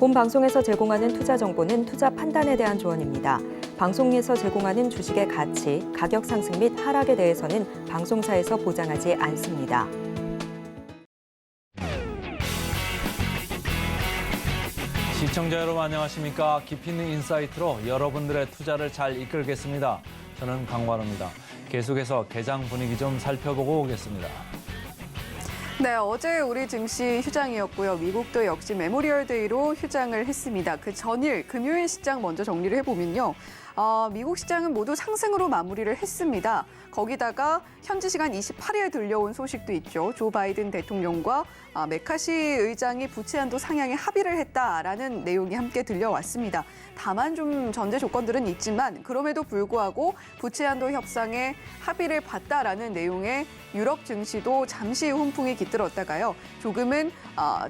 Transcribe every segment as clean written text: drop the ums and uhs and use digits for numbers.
본 방송에서 제공하는 투자 정보는 투자 판단에 대한 조언입니다. 방송에서 제공하는 주식의 가치, 가격 상승 및 하락에 대해서는 방송사에서 보장하지 않습니다. 시청자 여러분 안녕하십니까? 깊이 있는 인사이트로 여러분들의 투자를 잘 이끌겠습니다. 저는 강관우입니다. 계속해서 개장 분위기 좀 살펴보고 오겠습니다. 네, 어제 우리 증시 휴장이었고요. 미국도 역시 메모리얼 데이로 휴장을 했습니다. 그 전일 금요일 시장 먼저 정리를 해보면요. 미국 시장은 모두 상승으로 마무리를 했습니다. 거기다가 현지 시간 28일 들려온 소식도 있죠. 조 바이든 대통령과 메카시 의장이 부채 한도 상향에 합의를 했다라는 내용이 함께 들려왔습니다. 다만 좀 전제 조건들은 있지만 그럼에도 불구하고 부채 한도 협상에 합의를 봤다라는 내용의 유럽 증시도 잠시 훈풍이 깃들었다가요. 조금은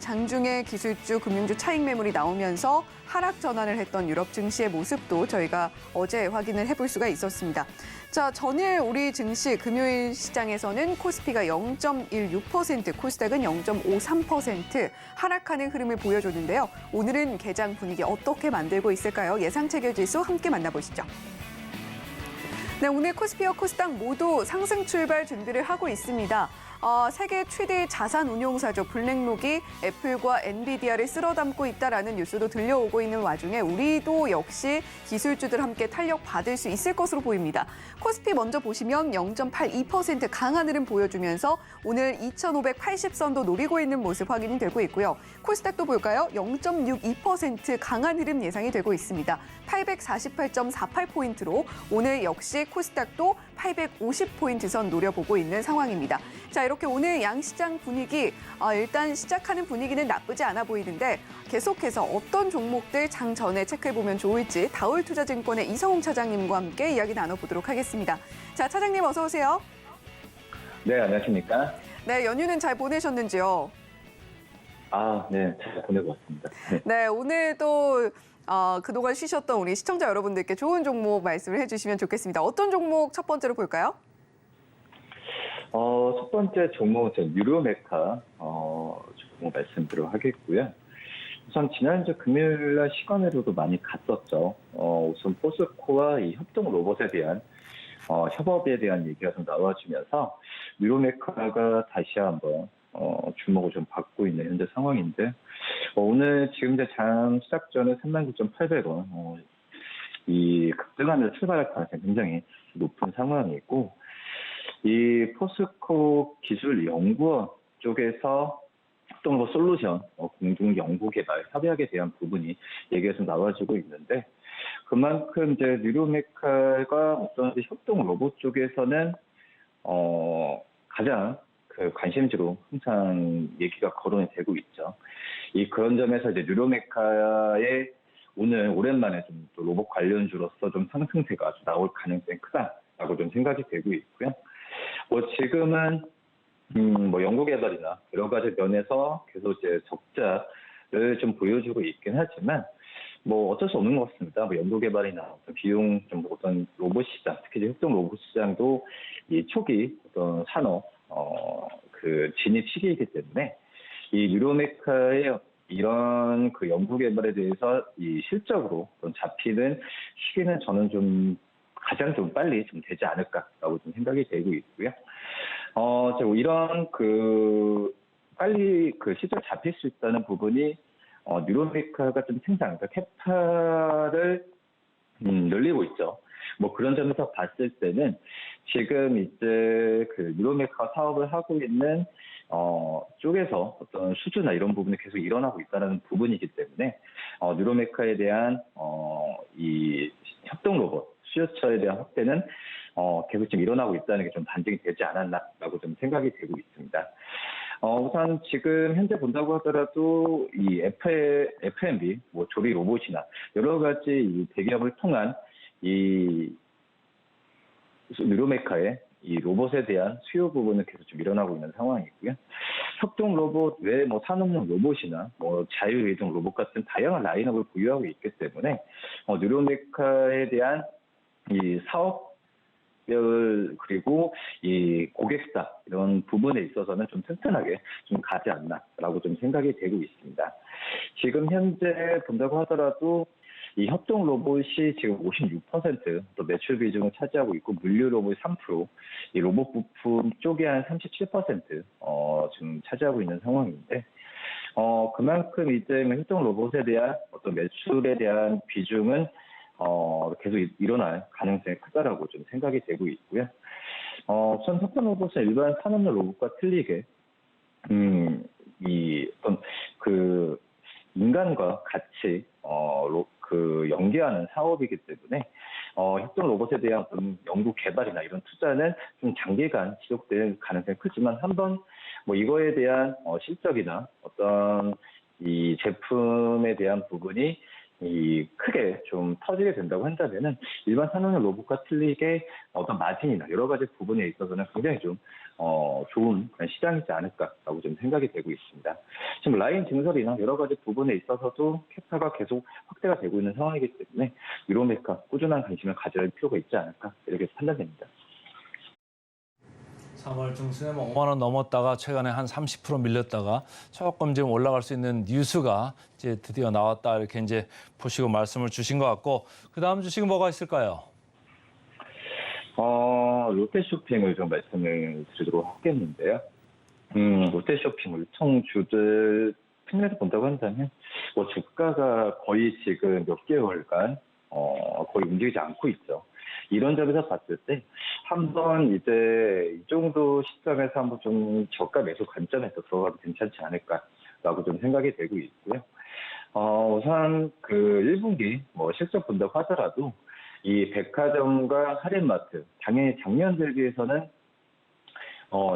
장중에 기술주, 금융주 차익 매물이 나오면서 하락 전환을 했던 유럽 증시의 모습도 저희가 어제 확인을 해볼 수가 있었습니다. 자, 전일 우리 증시 금요일 시장에서는 코스피가 0.16%, 코스닥은 0.53% 하락하는 흐름을 보여줬는데요. 오늘은 개장 분위기 어떻게 만들고 있을까요? 예상 체결 지수 함께 만나보시죠. 네, 오늘 코스피와 코스닥 모두 상승 출발 준비를 하고 있습니다. 세계 최대 자산 운용사죠. 블랙록이 애플과 엔비디아를 쓸어담고 있다라는 뉴스도 들려오고 있는 와중에 우리도 역시 기술주들 함께 탄력 받을 수 있을 것으로 보입니다. 코스피 먼저 보시면 0.82% 강한 흐름 보여주면서 오늘 2,580선도 노리고 있는 모습 확인이 되고 있고요. 코스닥도 볼까요? 0.62% 강한 흐름 예상이 되고 있습니다. 848.48포인트로 오늘 역시 코스닥도 850포인트 선 노려보고 있는 상황입니다. 자, 이렇게 오늘 양시장 분위기 일단 시작하는 분위기는 나쁘지 않아 보이는데 계속해서 어떤 종목들 장 전에 체크해보면 좋을지 다올투자증권의 이성웅 차장님과 함께 이야기 나눠보도록 하겠습니다. 자, 차장님 어서 오세요. 네, 안녕하십니까? 네, 연휴는 잘 보내셨는지요? 네, 잘 보내고 왔습니다. 네, 오늘도 그동안 쉬셨던 우리 시청자 여러분들께 좋은 종목 말씀을 해주시면 좋겠습니다. 어떤 종목 첫 번째로 볼까요? 첫 번째 종목은 유로메카 종목 말씀드리도록 하겠고요. 우선 지난주 금요일 날 시간으로도 많이 갔었죠. 우선 포스코와 이 협동 로봇에 대한 협업에 대한 얘기가 좀 나와주면서 유로메카가 다시 한번 주목을 좀 받고 있는 현재 상황인데 오늘 지금 이제 장 시작 전에 39,800원 이 급등하면서 출발할 가능성이 굉장히 높은 상황이고 이 포스코 기술연구원 쪽에서 협동로봇 솔루션 공동 연구 개발 협약에 대한 부분이 얘기가 좀 나와지고 있는데 그만큼 이제 뉴로메카가 어떤 협동 로봇 쪽에서는 가장 그 관심지로 항상 얘기가 거론이 되고 있죠. 그런 점에서 이제 뉴로메카의 오늘 오랜만에 좀 또 로봇 관련주로서 좀 상승세가 나올 가능성이 크다라고 좀 생각이 되고 있고요. 지금은 연구개발이나 여러 가지 면에서 계속 이제 적자를 좀 보여주고 있긴 하지만 어쩔 수 없는 것 같습니다. 연구개발이나 어떤 비용 좀 어떤 로봇 시장, 특히 협동 로봇 시장도 이 초기 어떤 산업 그 진입 시기이기 때문에 이 유로메카의 이런 그 연구개발에 대해서 이 실적으로 잡히는 시기는 저는 좀 가장 좀 빨리 좀 되지 않을까라고 좀 생각이 되고 있고요. 이런 그 빨리 그 실적 잡힐 수 있다는 부분이 뉴로메카가 좀 생산, 그러니까 캐파를 늘리고 있죠. 그런 점에서 봤을 때는 지금 이제 그 뉴로메카 사업을 하고 있는 쪽에서 어떤 수주나 이런 부분이 계속 일어나고 있다는 부분이기 때문에 뉴로메카에 대한 이 협동 로봇 수요처에 대한 확대는 계속 지금 일어나고 있다는 게 좀 반증이 되지 않았나라고 좀 생각이 되고 있습니다. 우선 지금 현재 본다고 하더라도 이 F&B, 조리 로봇이나 여러 가지 이 대기업을 통한 이 뉴로메카의 이 로봇에 대한 수요 부분은 계속 좀 일어나고 있는 상황이고요. 협동 로봇 외에 산업용 로봇이나 자율이동 로봇 같은 다양한 라인업을 보유하고 있기 때문에 뉴로메카에 대한 이 사업 그리고 이 고객사 이런 부분에 있어서는 좀 튼튼하게 좀 가지 않나라고 좀 생각이 되고 있습니다. 지금 현재 본다고 하더라도 이 협동 로봇이 지금 56%또 매출 비중을 차지하고 있고 물류 로봇이 3%, 이 로봇 부품 쪽이 한 37% 지금 차지하고 있는 상황인데 그만큼 이제 협동 로봇에 대한 어떤 매출에 대한 비중은 계속 일어날 가능성이 크다라고 좀 생각이 되고 있고요. 우선 협동 로봇은 일반 산업용 로봇과 틀리게 이 어떤 그 인간과 같이 연계하는 사업이기 때문에 협동 로봇에 대한 연구 개발이나 이런 투자는 좀 장기간 지속될 가능성이 크지만 한번 뭐 이거에 대한 실적이나 어떤 이 제품에 대한 부분이 크게 좀 터지게 된다고 한다면은 일반 산업용 로봇과 틀리게 어떤 마진이나 여러 가지 부분에 있어서는 굉장히 좀 좋은 그런 시장이지 않을까라고 좀 생각이 되고 있습니다. 지금 라인 증설이나 여러 가지 부분에 있어서도 캐파가 계속 확대가 되고 있는 상황이기 때문에 유로메카 꾸준한 관심을 가져야 할 필요가 있지 않을까 이렇게 판단됩니다. 3월 중순에 5만 원 넘었다가 최근에 한 30% 밀렸다가 조금 지금 올라갈 수 있는 뉴스가 이제 드디어 나왔다 이렇게 이제 보시고 말씀을 주신 것 같고 그 다음 주식은 뭐가 있을까요? 롯데쇼핑을 좀 말씀을 드리도록 하겠는데요. 롯데쇼핑 유통주들 측면에서 본다고 한다면 주가가 거의 지금 몇 개월간 거의 움직이지 않고 있죠. 이런 점에서 봤을 때 한번 이제 이 정도 시점에서 한번 좀 저가 매수 관점에서 들어가도 괜찮지 않을까라고 좀 생각이 되고 있고요. 우선 그 1분기 실적 본다고 하더라도 이 백화점과 할인마트 당연히 작년 대비해서는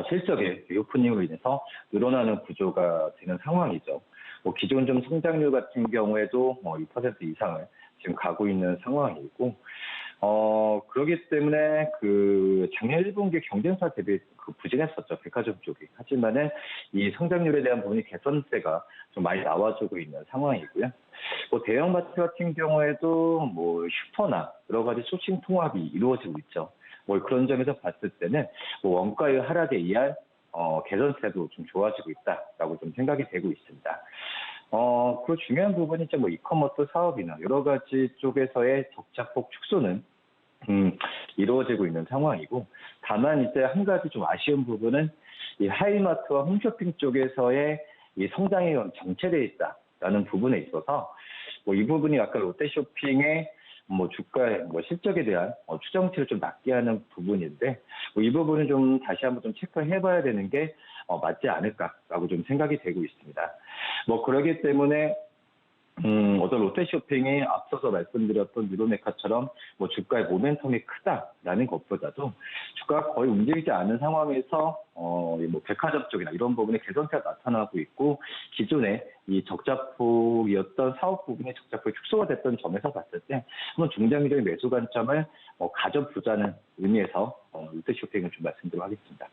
실적의 오프닝으로 인해서 늘어나는 구조가 되는 상황이죠. 기존 좀 성장률 같은 경우에도 2% 이상을 지금 가고 있는 상황이고 그렇기 때문에 그 작년 1분기 경쟁사 대비 부진했었죠. 백화점 쪽이. 하지만은 이 성장률에 대한 부분이 개선세가 좀 많이 나와주고 있는 상황이고요. 대형마트 같은 경우에도 슈퍼나 여러 가지 쇼핑 통합이 이루어지고 있죠. 그런 점에서 봤을 때는 원가의 하락에 의한 개선세도 좀 좋아지고 있다라고 좀 생각이 되고 있습니다. 그 중요한 부분이 이제 이커머스 사업이나 여러 가지 쪽에서의 적자폭 축소는 이루어지고 있는 상황이고, 다만 이제 한 가지 좀 아쉬운 부분은 이 하이마트와 홈쇼핑 쪽에서의 이 성장이 정체되어 있다라는 부분에 있어서 이 부분이 아까 롯데쇼핑의 주가의 실적에 대한 추정치를 좀 낮게 하는 부분인데 이 부분은 좀 다시 한번 좀 체크해봐야 되는 게 맞지 않을까라고 좀 생각이 되고 있습니다. 그러기 때문에 어떤 롯데쇼핑이 앞서서 말씀드렸던 유로메카처럼 주가의 모멘텀이 크다라는 것보다도 주가가 거의 움직이지 않은 상황에서 백화점 쪽이나 이런 부분에 개선세가 나타나고 있고 기존에 이 적자폭이었던 사업 부분의 적자폭이 축소가 됐던 점에서 봤을 때 한번 중장기적인 매수 관점을 가져보자는 의미에서 롯데쇼핑을 좀 말씀드리도록 하겠습니다.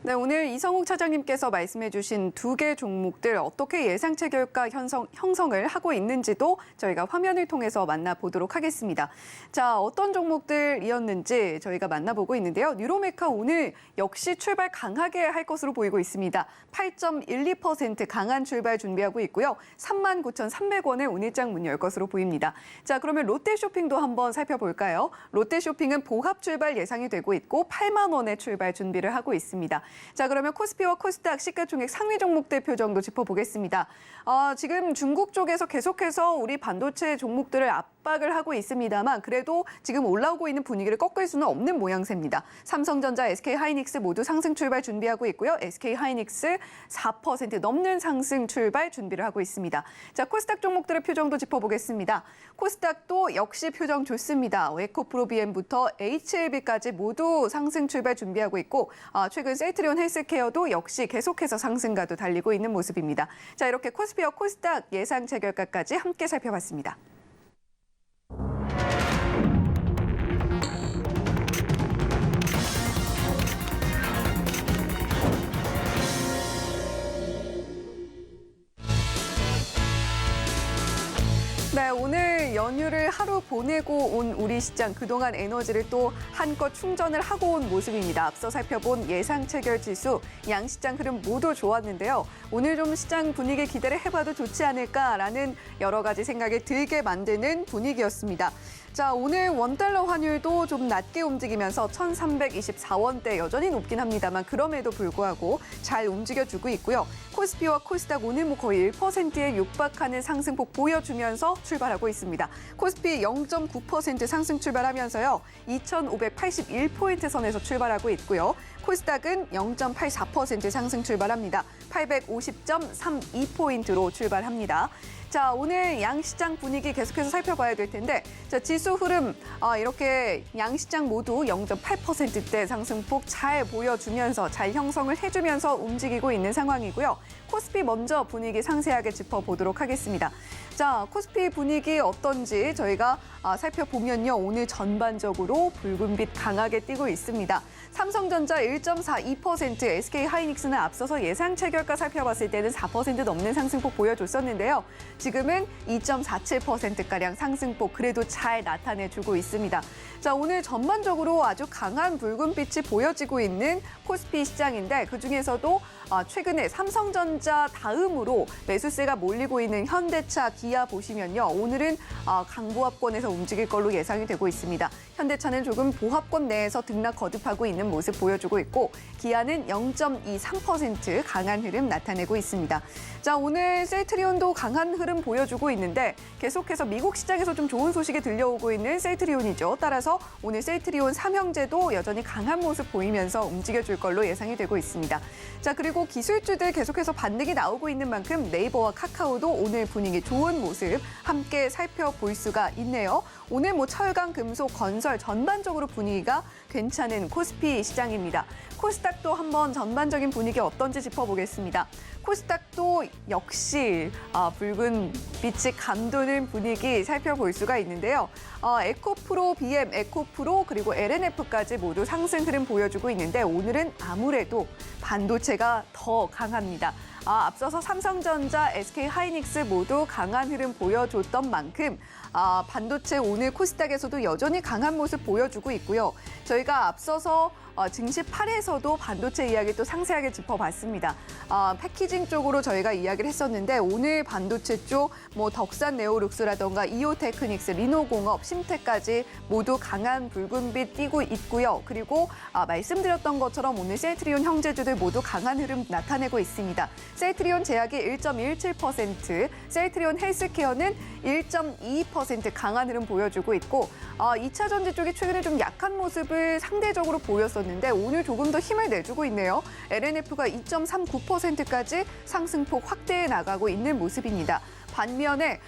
네, 오늘 이성욱 차장님께서 말씀해주신 두 개 종목들 어떻게 예상 체결가 형성을 하고 있는지도 저희가 화면을 통해서 만나보도록 하겠습니다. 자, 어떤 종목들이었는지 저희가 만나보고 있는데요. 유로메카 오늘 역시 출발 강하게 할 것으로 보이고 있습니다. 8.12% 강한 출발 준비하고 있고요. 39,300원에 오늘장 문 열 것으로 보입니다. 자, 그러면 롯데쇼핑도 한번 살펴볼까요? 롯데쇼핑은 보합 출발 예상이 되고 있고 8만 원의 출발 준비를 하고 있습니다. 자, 그러면 코스피와 코스닥 시가총액 상위 종목들 표정도 짚어보겠습니다. 지금 중국 쪽에서 계속해서 우리 반도체 종목들을 압박을 하고 있습니다만 그래도 지금 올라오고 있는 분위기를 꺾을 수는 없는 모양새입니다. 삼성전자, SK하이닉스 모두 상승 출발 준비하고 있고요. SK하이닉스 4% 넘는 상승 출발 준비를 하고 있습니다. 자, 코스닥 종목들의 표정도 짚어보겠습니다. 코스닥도 역시 표정 좋습니다. 에코프로비엠부터 HLB까지 모두 상승 출발 준비하고 있고 최근 셀트리온 헬스케어도 역시 계속해서 상승가도 달리고 있는 모습입니다. 자, 이렇게 코스피와 코스닥 예상 체결가까지 함께 살펴봤습니다. 네, 오늘 오늘 연휴를 하루 보내고 온 우리 시장 그동안 에너지를 또 한껏 충전을 하고 온 모습입니다. 앞서 살펴본 예상 체결 지수, 양시장 흐름 모두 좋았는데요. 오늘 좀 시장 분위기 기대를 해봐도 좋지 않을까라는 여러 가지 생각이 들게 만드는 분위기였습니다. 자, 오늘 원달러 환율도 좀 낮게 움직이면서 1,324원대 여전히 높긴 합니다만 그럼에도 불구하고 잘 움직여주고 있고요. 코스피와 코스닥 오늘 뭐 거의 1%에 육박하는 상승폭 보여주면서 출발하고 있습니다. 코스피 0.9% 상승 출발하면서요. 2,581포인트 선에서 출발하고 있고요. 코스닥은 0.84% 상승 출발합니다. 850.32포인트로 출발합니다. 자, 오늘 양시장 분위기 계속해서 살펴봐야 될 텐데, 자, 지수 흐름 이렇게 양시장 모두 0.8%대 상승폭 잘 보여주면서 잘 형성을 해주면서 움직이고 있는 상황이고요. 코스피 먼저 분위기 상세하게 짚어보도록 하겠습니다. 자, 코스피 분위기 어떤지 저희가 살펴보면요. 오늘 전반적으로 붉은빛 강하게 띄고 있습니다. 삼성전자 1.42%, SK하이닉스는 앞서서 예상 체결가 살펴봤을 때는 4% 넘는 상승폭 보여줬었는데요. 지금은 2.47%가량 상승폭 그래도 잘 나타내주고 있습니다. 자, 오늘 전반적으로 아주 강한 붉은빛이 보여지고 있는 코스피 시장인데 그중에서도 최근에 삼성전자 다음으로 매수세가 몰리고 있는 현대차, 기아 보시면요. 오늘은 강보합권에서 움직일 걸로 예상이 되고 있습니다. 현대차는 조금 보합권 내에서 등락 거듭하고 있는 모습 보여주고 있고 기아는 0.23% 강한 흐름 나타내고 있습니다. 자, 오늘 셀트리온도 강한 흐름 보여주고 있는데 계속해서 미국 시장에서 좀 좋은 소식이 들려오고 있는 셀트리온이죠. 따라서 오늘 셀트리온 삼형제도 여전히 강한 모습 보이면서 움직여줄 걸로 예상이 되고 있습니다. 자, 그리고 기술주들 계속해서 반등이 나오고 있는 만큼 네이버와 카카오도 오늘 분위기 좋은 모습 함께 살펴볼 수가 있네요. 오늘 뭐 철강, 금속, 건설 전반적으로 분위기가 괜찮은 코스피 시장입니다. 코스닥도 한번 전반적인 분위기 어떤지 짚어보겠습니다. 코스닥도 역시 붉은 빛이 감도는 분위기 살펴볼 수가 있는데요. 에코프로, BM, 에코프로 그리고 LNF까지 모두 상승 흐름 보여주고 있는데 오늘은 아무래도 반도체가 더 강합니다. 앞서서 삼성전자, SK하이닉스 모두 강한 흐름 보여줬던 만큼 반도체 오늘 코스닥에서도 여전히 강한 모습 보여주고 있고요. 저희가 앞서서 증시 8에서도 반도체 이야기 또 상세하게 짚어봤습니다. 패키징 쪽으로 저희가 이야기를 했었는데 오늘 반도체 쪽 뭐 덕산 네오룩스라던가 이오테크닉스, 리노공업, 심테까지 모두 강한 붉은빛 띄고 있고요. 그리고 말씀드렸던 것처럼 오늘 셀트리온 형제주들 모두 강한 흐름 나타내고 있습니다. 셀트리온 제약이 1.17%, 셀트리온 헬스케어는 1.22% 강한 흐름 보여주고 있고 2차 전지 쪽이 최근에 좀 약한 모습을 상대적으로 보였었는데 오늘 조금 더 힘을 내주고 있네요. LNF가 2.39%까지 상승폭 확대해 나가고 있는 모습입니다. 반면에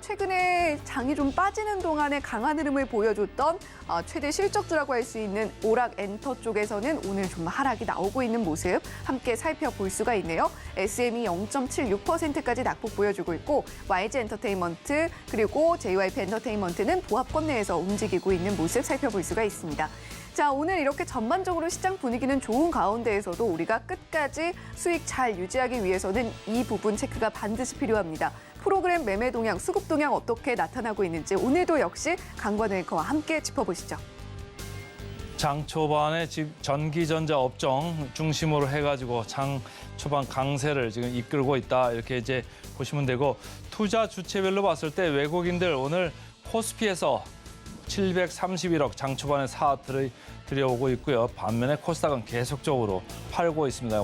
최근에 장이 좀 빠지는 동안에 강한 흐름을 보여줬던 최대 실적주라고 할 수 있는 오락엔터 쪽에서는 오늘 좀 하락이 나오고 있는 모습 함께 살펴볼 수가 있네요. SM이 0.76%까지 낙폭 보여주고 있고 YG엔터테인먼트 그리고 JYP 엔터테인먼트는 보합권 내에서 움직이고 있는 모습 살펴볼 수가 있습니다. 자, 오늘 이렇게 전반적으로 시장 분위기는 좋은 가운데에서도 우리가 끝까지 수익 잘 유지하기 위해서는 이 부분 체크가 반드시 필요합니다. 프로그램 매매 동향, 수급 동향 어떻게 나타나고 있는지 오늘도 역시 강권 앵커와 함께 짚어보시죠. 장 초반에 지금 전기전자 업종 중심으로 해가지고 장 초반 강세를 지금 이끌고 있다 이렇게 이제 보시면 되고 투자 주체별로 봤을 때 외국인들 오늘 코스피에서 731억 장 초반에 들여오고 있고요. 반면에 코스닥은 계속적으로 팔고 있습니다.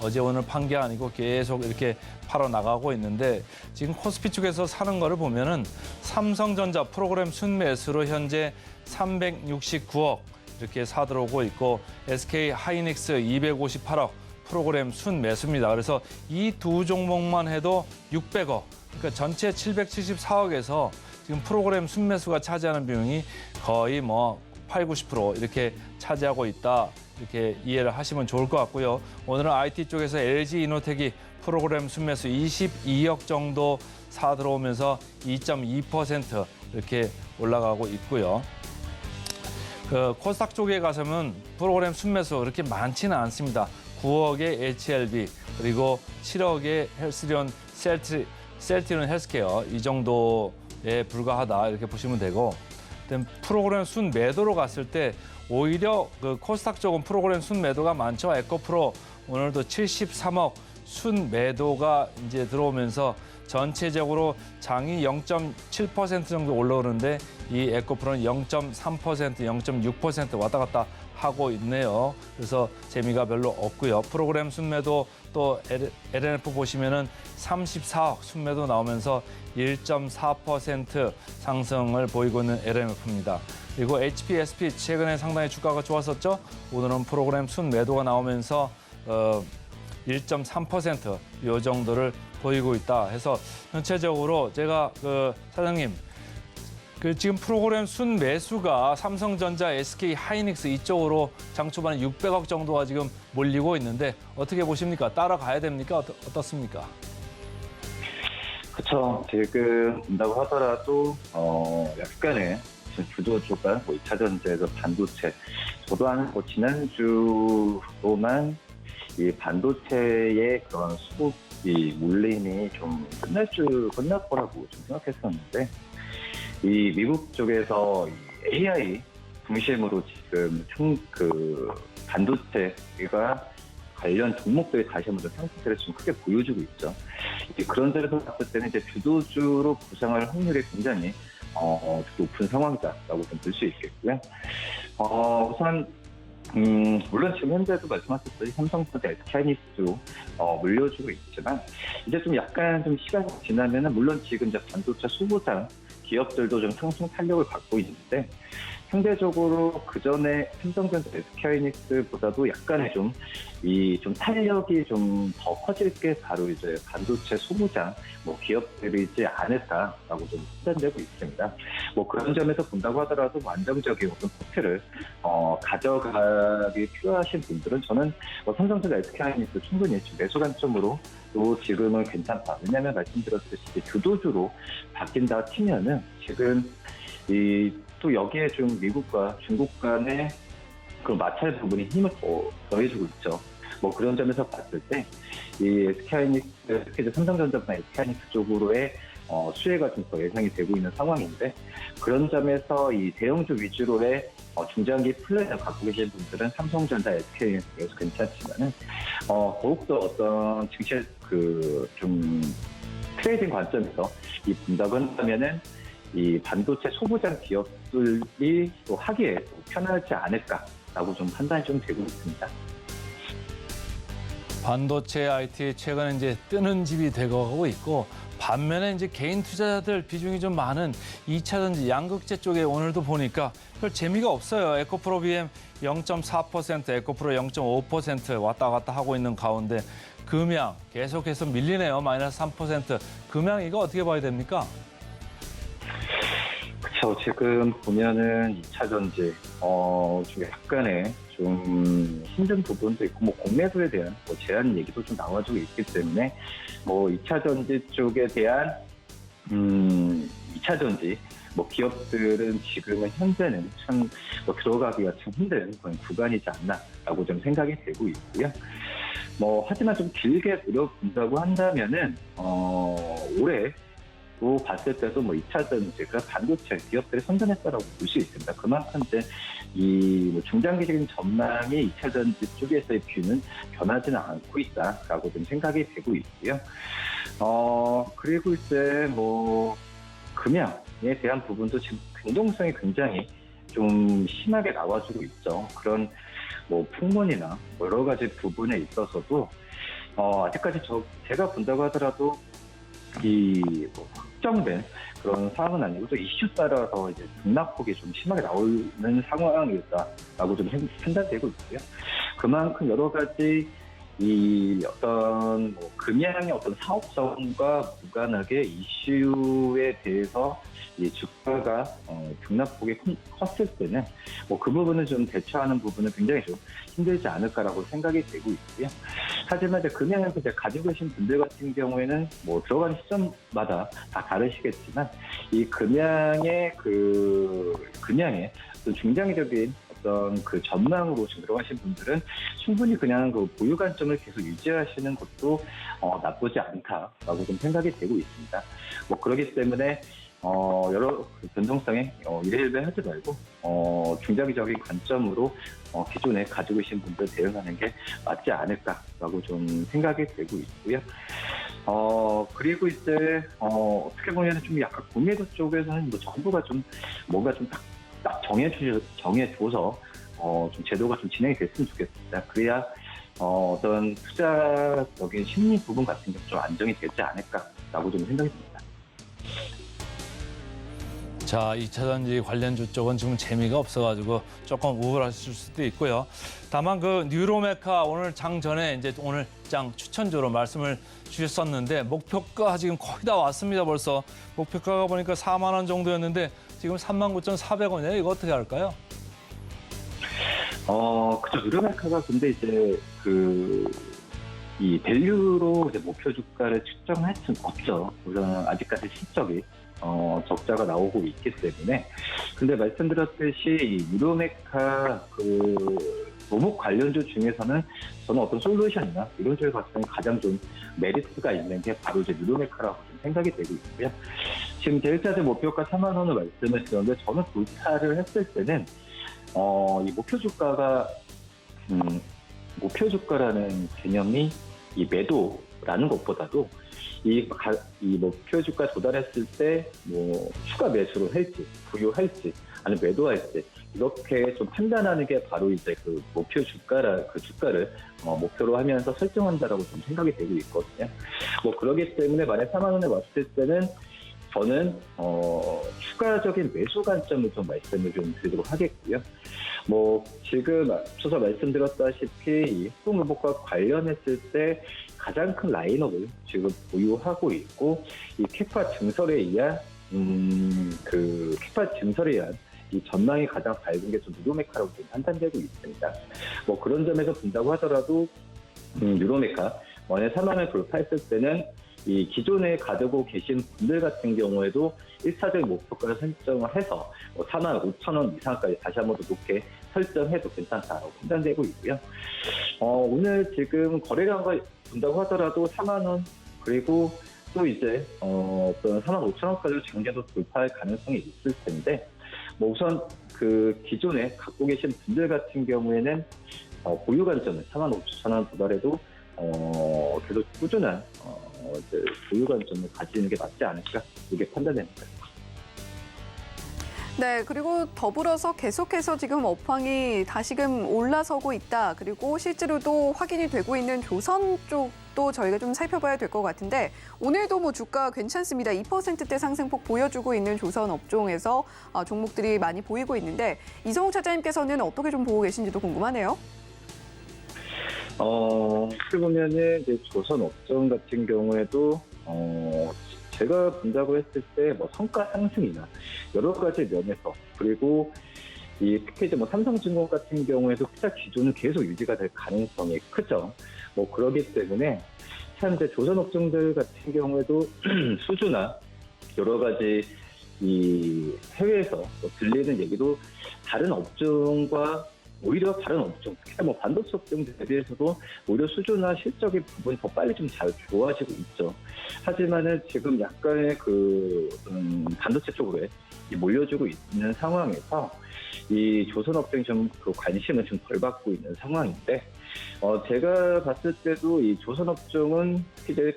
어제 오늘 판 게 아니고 계속 이렇게 팔아 나가고 있는데 지금 코스피 쪽에서 사는 거를 보면은 삼성전자 프로그램 순매수로 현재 369억 이렇게 사들어오고 있고 SK하이닉스 258억 프로그램 순매수입니다. 그래서 이 두 종목만 해도 600억, 그러니까 전체 774억에서 지금 프로그램 순매수가 차지하는 비용이 거의 뭐 8, 90% 이렇게 차지하고 있다. 이렇게 이해를 하시면 좋을 것 같고요. 오늘은 IT 쪽에서 LG이노텍이 프로그램 순매수 22억 정도 사 들어오면서 2.2% 이렇게 올라가고 있고요. 코스닥 쪽에 가서는 프로그램 순매수 그렇게 많지는 않습니다. 9억의 HLB 그리고 7억의 헬스리온 셀트리온 헬스케어 이 정도 불과하다 이렇게 보시면 되고, 프로그램 순 매도로 갔을 때 오히려 그 코스닥 쪽은 프로그램 순 매도가 많죠. 에코프로 오늘도 73억 순 매도가 이제 들어오면서 전체적으로 장이 0.7% 정도 올라오는데 이 에코프로는 0.3%, 0.6% 왔다 갔다 하고 있네요. 그래서 재미가 별로 없고요. 프로그램 순매도 또 LNF 보시면은 34억 순매도 나오면서 1.4% 상승을 보이고 있는 LNF입니다. 그리고 HPSP 최근에 상당히 주가가 좋았었죠. 오늘은 프로그램 순매도가 나오면서 1.3% 요 정도를 보이고 있다 해서 전체적으로 제가 사장님 지금 프로그램 순 매수가 삼성전자, SK 하이닉스 이쪽으로 장 초반에 600억 정도가 지금 몰리고 있는데 어떻게 보십니까? 따라가야 됩니까? 어떻습니까? 그렇죠. 지금 본다고 하더라도 약간의 주도주가 2차전지에서 반도체, 저도 한 지난주로만 이 반도체의 그런 수급이 몰림이 좀 끝날 거라고 좀 생각했었는데, 이 미국 쪽에서 이 AI 중심으로 지금 반도체가 관련 종목들이 다시 한번 상승세를 좀 크게 보여주고 있죠. 그런 점에서 봤을 때는 이제 주도주로 부상할 확률이 굉장히 높은 상황이다라고 좀 볼 수 있겠고요. 우선 물론 지금 현재도 말씀하셨듯이 삼성전자, SK하이닉스도 물려주고 있지만, 이제 좀 약간 좀 시간이 지나면은 물론 지금 이제 반도체 소부장 기업들도 좀 상승 탄력을 갖고 있는데, 상대적으로 그 전에 삼성전자, SK하이닉스보다도 약간의 좀 탄력이 좀 더 커질 게 바로 이제 반도체 소부장 기업들이지 않을까라고 좀 판단되고 있습니다. 그런 점에서 본다고 하더라도 안정적인 어떤 포트를 가져가기 필요하신 분들은 저는 삼성전자, SK하이닉스 충분히 매수 관점으로 또 지금은 괜찮다. 왜냐하면 말씀드렸듯이 주도주로 바뀐다 치면은 지금 또 여기에 좀 미국과 중국 간의 그 마찰 부분이 힘을 더해주고 있죠. 그런 점에서 봤을 때 이 SK하이닉스, 특히 삼성전자나 SK하이닉스 쪽으로의 수혜가 좀 더 예상이 되고 있는 상황인데, 그런 점에서 이 대형주 위주로의 중장기 플랜을 갖고 계신 분들은 삼성전자, SK하이닉스 괜찮지만은 더욱더 어떤 증시 좀 트레이딩 관점에서 본다고 한다면은 이 반도체 소부장 기업들이 또 하기에 또 편하지 않을까라고 좀 판단이 좀 되고 있습니다. 반도체 IT 최근에 이제 뜨는 집이 되고 있고, 반면에 이제 개인 투자자들 비중이 좀 많은 2차전지 양극재 쪽에 오늘도 보니까 별 재미가 없어요. 에코프로 BM 0.4%, 에코프로 0.5% 왔다 갔다 하고 있는 가운데 금양 계속해서 밀리네요. 마이너스 3%. 금양 이거 어떻게 봐야 됩니까? 그렇죠. 지금 보면은 2차전지 좀 약간의 좀 힘든 부분도 있고 공매도에 대한 제한 얘기도 좀 나와주고 있기 때문에 2차전지 쪽에 대한 2차전지 기업들은 지금은 현재는 참 들어가기가 참 힘든 그런 구간이지 않나라고 좀 생각이 되고 있고요. 하지만 좀 길게 노려본다고 한다면은 올해 또 봤을 때도 2차전지가 반도체 기업들이 선전했다라고 볼 수 있습니다. 그만큼 이제 이 중장기적인 전망이 2차전지 쪽에서의 뷰는 변하지는 않고 있다라고 좀 생각이 되고 있고요. 그리고 이제 금양에 대한 부분도 지금 변동성이 굉장히 좀 심하게 나와주고 있죠. 그런 풍문이나 여러 가지 부분에 있어서도 아직까지 제가 본다고 하더라도 확정된 그런 상황은 아니고 또 이슈 따라서 이제 등락폭이 좀 심하게 나오는 상황이다라고 좀 판단되고 있고요. 그만큼 여러 가지 어떤 금양의 어떤 사업성과 무관하게 이슈에 대해서 이 주가가 등락폭이 컸을 때는 그 부분은 좀 대처하는 부분은 굉장히 좀 힘들지 않을까라고 생각이 되고 있고요. 하지만 이제 금양에서 가지고 계신 분들 같은 경우에는 들어가는 시점마다 다 다르시겠지만 이 금양의 어떤 중장기적인 어떤 그 전망으로 지금 들어가신 분들은 충분히 그냥 보유 관점을 계속 유지하시는 것도 나쁘지 않다라고 좀 생각이 되고 있습니다. 그렇기 때문에 여러 변동성에 일희일비하지 말고 중장기적인 관점으로 기존에 가지고 계신 분들 대응하는 게 맞지 않을까라고 좀 생각이 되고 있고요. 그리고 이제 어떻게 보면 좀 약간 공예도 쪽에서는 뭐 정부가 좀 뭔가 좀 딱 정해줘서 좀 제도가 좀 진행이 됐으면 좋겠습니다. 그래야 어떤 투자적인 심리 부분 같은 게 좀 안정이 되지 않을까라고 좀 생각이 듭니다. 자, 2차전지 관련주 쪽은 지금 재미가 없어가지고 조금 우울하실 수도 있고요. 다만 그 뉴로메카 오늘 장 전에 이제 오늘 장 추천주로 말씀을 주셨었는데 목표가 지금 거의 다 왔습니다. 벌써 목표가가 보니까 4만 원 정도였는데 지금 39,400원이에요. 이거 어떻게 할까요? 그죠. 뉴로메카가 근데 이제 이 밸류로 이제 목표 주가를 측정할 수는 없죠. 우선 아직까지 실적이 적자가 나오고 있기 때문에. 근데 말씀드렸듯이 이 뉴로메카 로봇 관련주 중에서는 저는 어떤 솔루션이나 이런 쪽에 봤을 때는 가장 좀 메리트가 있는 게 바로 이제 뉴로메카라고 좀 생각이 되고 있고요. 지금 제1차제 목표가 4만 원을 말씀을 드렸는데 저는 돌파를 했을 때는 이 목표 주가라는 개념이 이 매도라는 것보다도 이 목표 주가 도달했을 때 뭐 추가 매수를 할지 보유할지 아니면 매도할지 이렇게 좀 판단하는 게 바로 이제 그 목표 주가를 목표로 하면서 설정한다라고 좀 생각이 되고 있거든요. 뭐 그러기 때문에 만약 4만 원에 왔을 때는 저는 추가적인 매수 관점을 좀 말씀을 좀 드리도록 하겠고요. 뭐 지금 앞서서 말씀드렸다시피 이 협동 로봇과 관련했을 때 가장 큰 라인업을 지금 보유하고 있고 이 캐파 증설에 의한 이 전망이 가장 밝은 게 좀 뉴로메카라고 좀 판단되고 있습니다. 뭐 그런 점에서 본다고 하더라도 뉴로메카 만약 4만 원을 돌파했을 때는 이 기존에 가지고 계신 분들 같은 경우에도 1차적인 목표가를 설정을 해서 4만 5천 원 이상까지 다시 한 번 더 높게 설정해도 괜찮다고 판단되고 있고요. 오늘 지금 거래량을 본다고 하더라도 4만 원 그리고 또 이제 어떤 4만 5천 원까지 정제도 돌파할 가능성이 있을 텐데 뭐 우선 그 기존에 갖고 계신 분들 같은 경우에는 보유 관점은 4만 5천 원 도달해도 계속 꾸준한 이제 보유 관점을 가지는 게 맞지 않을까 이게 판단됩니다. 네, 그리고 더불어서 계속해서 지금 업황이 다시금 올라서고 있다. 그리고 실제로도 확인이 되고 있는 조선 쪽도 저희가 좀 살펴봐야 될 것 같은데 오늘도 뭐 주가 괜찮습니다. 2%대 상승폭 보여주고 있는 조선 업종에서 종목들이 많이 보이고 있는데 이성우 차장님께서는 어떻게 좀 보고 계신지도 궁금하네요. 어떻게 보면은 이제 조선 업종 같은 경우에도 제가 본다고 했을 때 뭐 성과 상승이나 여러 가지 면에서 그리고 특히 이제 뭐 삼성증권 같은 경우에도 투자 기조는 계속 유지가 될 가능성이 크죠. 뭐 그러기 때문에 참 이제 조선 업종들 같은 경우에도 수주나 여러 가지 이 해외에서 들리는 얘기도 다른 업종과 오히려 다른 업종, 특히 뭐 반도체 업종에 대비해서도 오히려 수주나 실적인 부분이 더 빨리 좀 잘 좋아지고 있죠. 하지만은 지금 약간의 반도체 쪽으로 몰려주고 있는 상황에서 이 조선 업종이 좀 그 관심을 좀 덜 받고 있는 상황인데, 제가 봤을 때도 이 조선 업종은 이제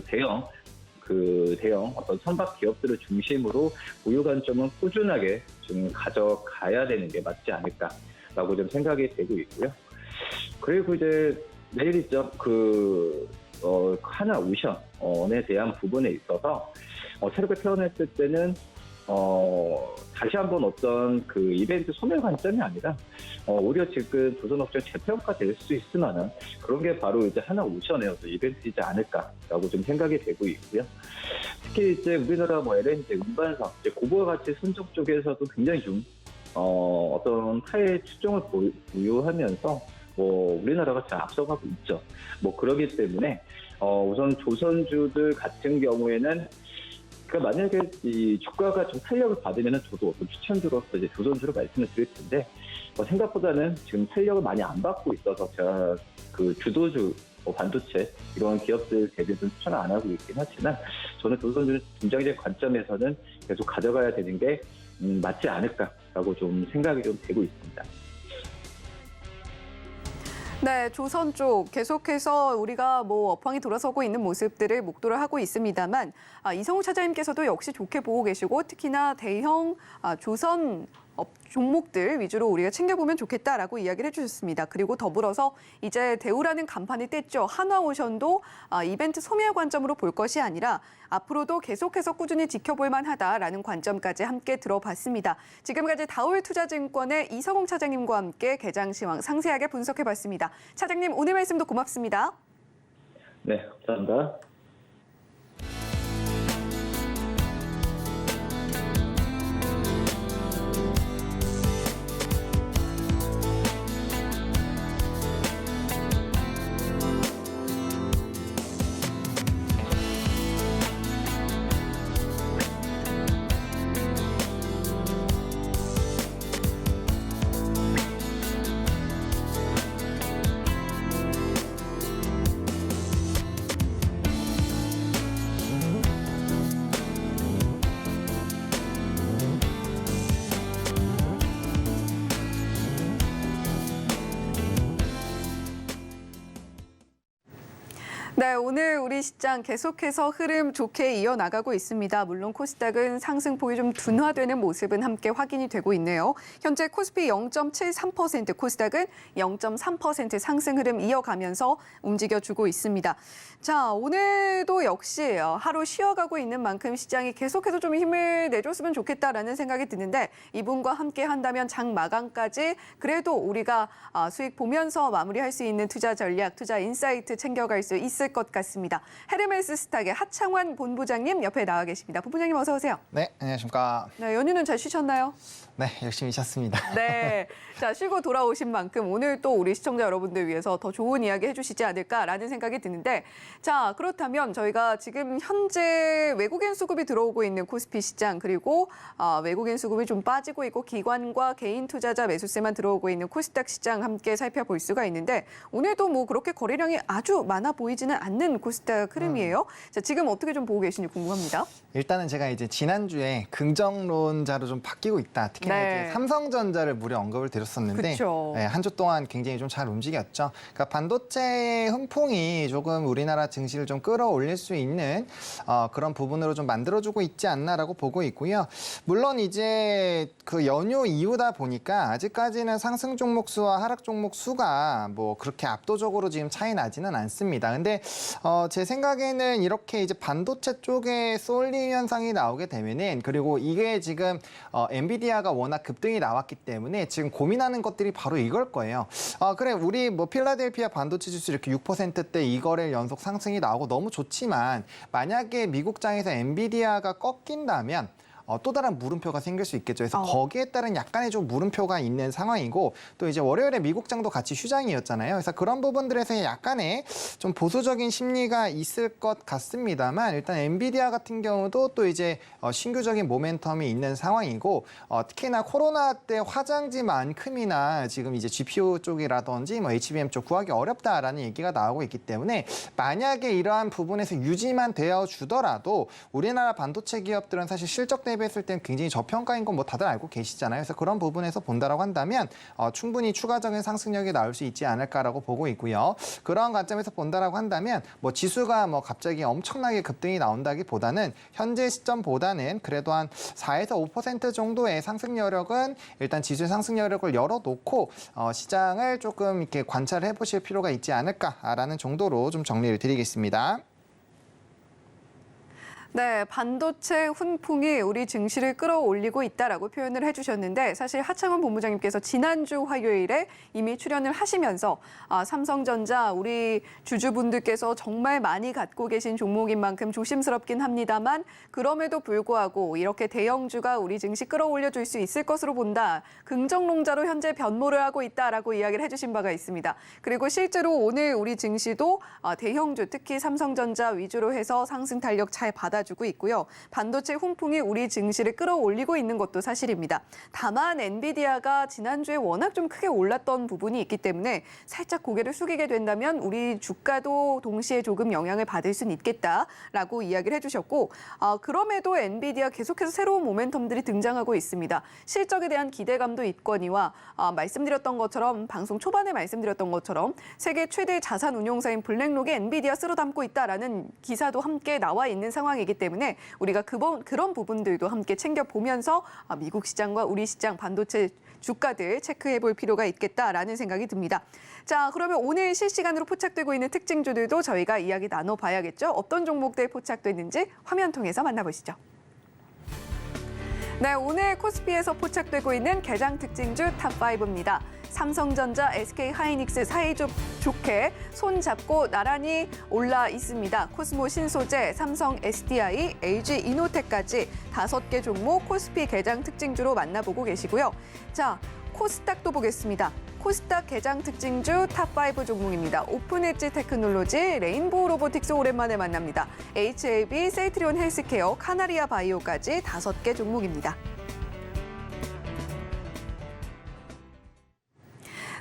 대형 어떤 선박 기업들을 중심으로 보유 관점은 꾸준하게 좀 가져가야 되는 게 맞지 않을까라고 좀 생각이 되고 있고요. 그리고 이제 내일 있죠. 하나오션에 대한 부분에 있어서 새롭게 태어났을 때는 다시 한번 어떤 이벤트 소멸 관점이 아니라 오히려 지금 조선업종 재평가 될 수 있을 만한 그런 게 바로 이제 하나오션의 이벤트이지 않을까라고 좀 생각이 되고 있고요. 특히 이제 우리나라 LNG, 운반사, 고부가 가치 선적 쪽에서도 굉장히 좀 어떤 타의 추종을 보유하면서 우리나라가 잘 앞서가고 있죠. 그러기 때문에 우선 조선주들 같은 경우에는 만약에 이 주가가 좀 탄력을 받으면 저도 어떤 추천주로서 이제 조선주로 말씀을 드릴 텐데 생각보다는 지금 탄력을 많이 안 받고 있어서 제가 주도주 반도체 이런 기업들 대비해서 추천을 안 하고 있긴 하지만 저는 조선주는 중장기적인 관점에서는 계속 가져가야 되는 게 맞지 않을까라고 좀 생각이 좀 되고 있습니다. 네, 조선 쪽 계속해서 우리가 업황이 돌아서고 있는 모습들을 목도를 하고 있습니다만 이성우 차장님께서도 역시 좋게 보고 계시고 특히나 대형 조선 종목들 위주로 우리가 챙겨보면 좋겠다라고 이야기를 해주셨습니다. 그리고 더불어서 이제 대우라는 간판을 뗐죠. 한화오션도 이벤트 소멸 관점으로 볼 것이 아니라 앞으로도 계속해서 꾸준히 지켜볼 만하다라는 관점까지 함께 들어봤습니다. 지금까지 다올투자증권의 이성웅 차장님과 함께 개장 시황 상세하게 분석해봤습니다. 차장님 오늘 말씀도 고맙습니다. 네, 감사합니다. 네, 오늘 우리 시장 계속해서 흐름 좋게 이어나가고 있습니다. 물론 코스닥은 상승폭이 좀 둔화되는 모습은 함께 확인이 되고 있네요. 현재 코스피 0.73%, 코스닥은 0.3% 상승 흐름 이어가면서 움직여주고 있습니다. 자, 오늘도 역시 하루 쉬어가고 있는 만큼 시장이 계속해서 좀 힘을 내줬으면 좋겠다라는 생각이 드는데 이분과 함께 한다면 장 마감까지 그래도 우리가 수익 보면서 마무리할 수 있는 투자 전략, 투자 인사이트 챙겨갈 수 있을 것 같습니다. 헤르메스 스탁의 하창환 본부장님 옆에 나와 계십니다. 본부장님 어서 오세요. 네, 안녕하십니까. 네, 연휴는 잘 쉬셨나요? 네, 열심히 쉬었습니다. 네. 자, 쉬고 돌아오신 만큼 오늘 또 우리 시청자 여러분들 위해서 더 좋은 이야기 해주시지 않을까라는 생각이 드는데 자, 그렇다면 저희가 지금 현재 외국인 수급이 들어오고 있는 코스피 시장 그리고 외국인 수급이 좀 빠지고 있고 기관과 개인 투자자 매수세만 들어오고 있는 코스닥 시장 함께 살펴볼 수가 있는데 오늘도 그렇게 거래량이 아주 많아 보이지는 않는 코스닥 흐름이에요. 자, 지금 어떻게 좀 보고 계신지 궁금합니다. 일단은 제가 이제 지난주에 긍정론자로 좀 바뀌고 있다. 특히나 네. 이제 삼성전자를 무려 언급을 드렸었는데 그쵸. 네, 한 주 동안 굉장히 좀 잘 움직였죠. 그러니까 반도체의 훈풍이 조금 우리나라 증시를 좀 끌어올릴 수 있는 그런 부분으로 좀 만들어주고 있지 않나라고 보고 있고요. 물론 이제 그 연휴 이후다 보니까 아직까지는 상승 종목 수와 하락 종목 수가 그렇게 압도적으로 지금 차이 나지는 않습니다. 근데 제 생각에는 이렇게 이제 반도체 쪽에 쏠림 현상이 나오게 되면은 그리고 이게 지금 엔비디아가 워낙 급등이 나왔기 때문에 지금 고민하는 것들이 바로 이걸 거예요. 그래 우리 필라델피아 반도체 지수 이렇게 6%대 2거래일 연속 상승이 나오고 너무 좋지만 만약에 미국장에서 엔비디아가 꺾인다면 또 다른 물음표가 생길 수 있겠죠. 그래서 거기에 따른 약간의 좀 물음표가 있는 상황이고 또 이제 월요일에 미국장도 같이 휴장이었잖아요. 그래서 그런 부분들에서 약간의 좀 보수적인 심리가 있을 것 같습니다만 일단 엔비디아 같은 경우도 또 이제 신규적인 모멘텀이 있는 상황이고 특히나 코로나 때 화장지만큼이나 지금 이제 GPU 쪽이라든지 HBM 쪽 구하기 어렵다라는 얘기가 나오고 있기 때문에 만약에 이러한 부분에서 유지만 되어 주더라도 우리나라 반도체 기업들은 사실 실적 대비 했을 땐 굉장히 저평가인 건 다들 알고 계시잖아요. 그래서 그런 부분에서 본다라고 한다면 충분히 추가적인 상승력이 나올 수 있지 않을까라고 보고 있고요. 그런 관점에서 본다라고 한다면 지수가 갑자기 엄청나게 급등이 나온다기보다는 현재 시점보다는 그래도 한 4에서 5% 정도의 상승 여력은 일단 지수의 상승 여력을 열어놓고 시장을 조금 이렇게 관찰해 보실 필요가 있지 않을까라는 정도로 좀 정리를 드리겠습니다. 네, 반도체 훈풍이 우리 증시를 끌어올리고 있다라고 표현을 해주셨는데 사실 하창훈 본부장님께서 지난주 화요일에 이미 출연을 하시면서 삼성전자 우리 주주분들께서 정말 많이 갖고 계신 종목인 만큼 조심스럽긴 합니다만 그럼에도 불구하고 이렇게 대형주가 우리 증시 끌어올려줄 수 있을 것으로 본다. 긍정론자로 현재 변모를 하고 있다라고 이야기를 해주신 바가 있습니다. 그리고 실제로 오늘 우리 증시도 대형주 특히 삼성전자 위주로 해서 상승 탄력 잘 받아 받아주고 있고요. 반도체 훈풍이 우리 증시를 끌어올리고 있는 것도 사실입니다. 다만 엔비디아가 지난주에 워낙 좀 크게 올랐던 부분이 있기 때문에 살짝 고개를 숙이게 된다면 우리 주가도 동시에 조금 영향을 받을 수는 있겠다라고 이야기를 해주셨고 그럼에도 엔비디아 계속해서 새로운 모멘텀들이 등장하고 있습니다. 실적에 대한 기대감도 있거니와 말씀드렸던 것처럼 방송 초반에 말씀드렸던 것처럼 세계 최대 자산 운용사인 블랙록에 엔비디아 쓸어 담고 있다라는 기사도 함께 나와 있는 상황이기 때문에 우리가 그런 부분들도 함께 챙겨보면서 미국 시장과 우리 시장 반도체 주가들 체크해 볼 필요가 있겠다라는 생각이 듭니다. 자, 그러면 오늘 실시간으로 포착되고 있는 특징주들도 저희가 이야기 나눠봐야겠죠. 어떤 종목들 포착됐는지 화면 통해서 만나보시죠. 네, 오늘 코스피에서 포착되고 있는 개장 특징주 탑5입니다. 삼성전자, SK하이닉스 사이좋게 손잡고 나란히 올라 있습니다. 코스모 신소재, 삼성 SDI, LG이노텍까지 5개 종목 코스피 개장 특징주로 만나보고 계시고요. 자, 코스닥도 보겠습니다. 코스닥 개장 특징주 탑5 종목입니다. 오픈엣지 테크놀로지, 레인보우 로보틱스 오랜만에 만납니다. HLB, 셀트리온 헬스케어, 카나리아 바이오까지 5개 종목입니다.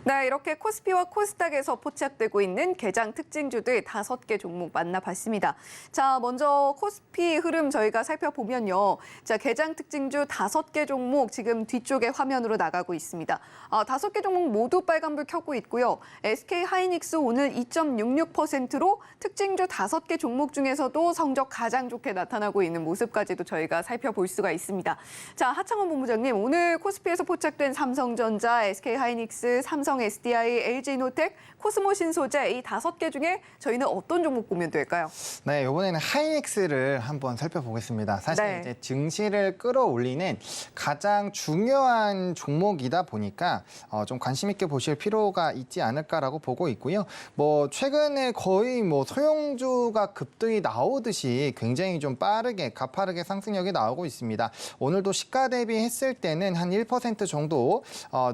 네, 이렇게 코스피와 코스닥에서 포착되고 있는 개장 특징주들 5개 종목 만나봤습니다. 자, 먼저 코스피 흐름 저희가 살펴보면요. 자, 개장 특징주 5개 종목 지금 뒤쪽에 화면으로 나가고 있습니다. 5개 종목 모두 빨간불 켜고 있고요. SK하이닉스 오늘 2.66%로 특징주 5개 종목 중에서도 성적 가장 좋게 나타나고 있는 모습까지도 저희가 살펴볼 수가 있습니다. 자, 하창원 본부장님, 오늘 코스피에서 포착된 삼성전자, SK하이닉스, 삼성 SDI, LG이노텍, 코스모 신소재 이 5개 중에 저희는 어떤 종목 보면 될까요? 네, 이번에는 하이닉스를 한번 살펴보겠습니다. 사실 네. 이제 증시를 끌어올리는 가장 중요한 종목이다 보니까 좀 관심 있게 보실 필요가 있지 않을까라고 보고 있고요. 뭐 최근에 거의 뭐 소형주가 급등이 나오듯이 굉장히 좀 빠르게 가파르게 상승력이 나오고 있습니다. 오늘도 시가 대비했을 때는 한 1% 정도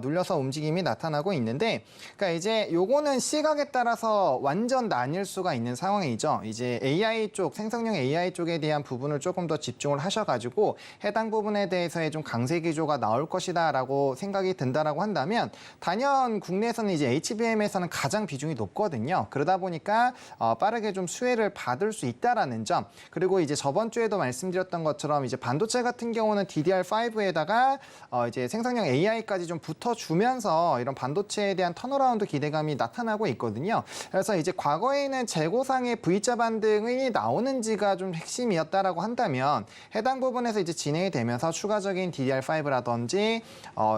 눌려서 움직임이 나타나고 있는데, 그러니까 이제 요거는 시각에 따라서 완전 나뉠 수가 있는 상황이죠. 이제 AI 쪽, 생성형 AI 쪽에 대한 부분을 조금 더 집중을 하셔가지고 해당 부분에 대해서의 좀 강세 기조가 나올 것이다라고 생각이 든다라고 한다면, 단연 국내에서는 이제 HBM에서는 가장 비중이 높거든요. 그러다 보니까 빠르게 좀 수혜를 받을 수 있다라는 점. 그리고 이제 저번 주에도 말씀드렸던 것처럼 이제 반도체 같은 경우는 DDR5에다가 이제 생성형 AI까지 좀 붙어주면서 이런 반도체에 대한 턴어라운드 기대감이 나타나고 있거든요. 그래서 이제 과거에는 재고상의 V자 반등이 나오는지가 좀 핵심이었다라고 한다면, 해당 부분에서 이제 진행이 되면서 추가적인 DDR5라든지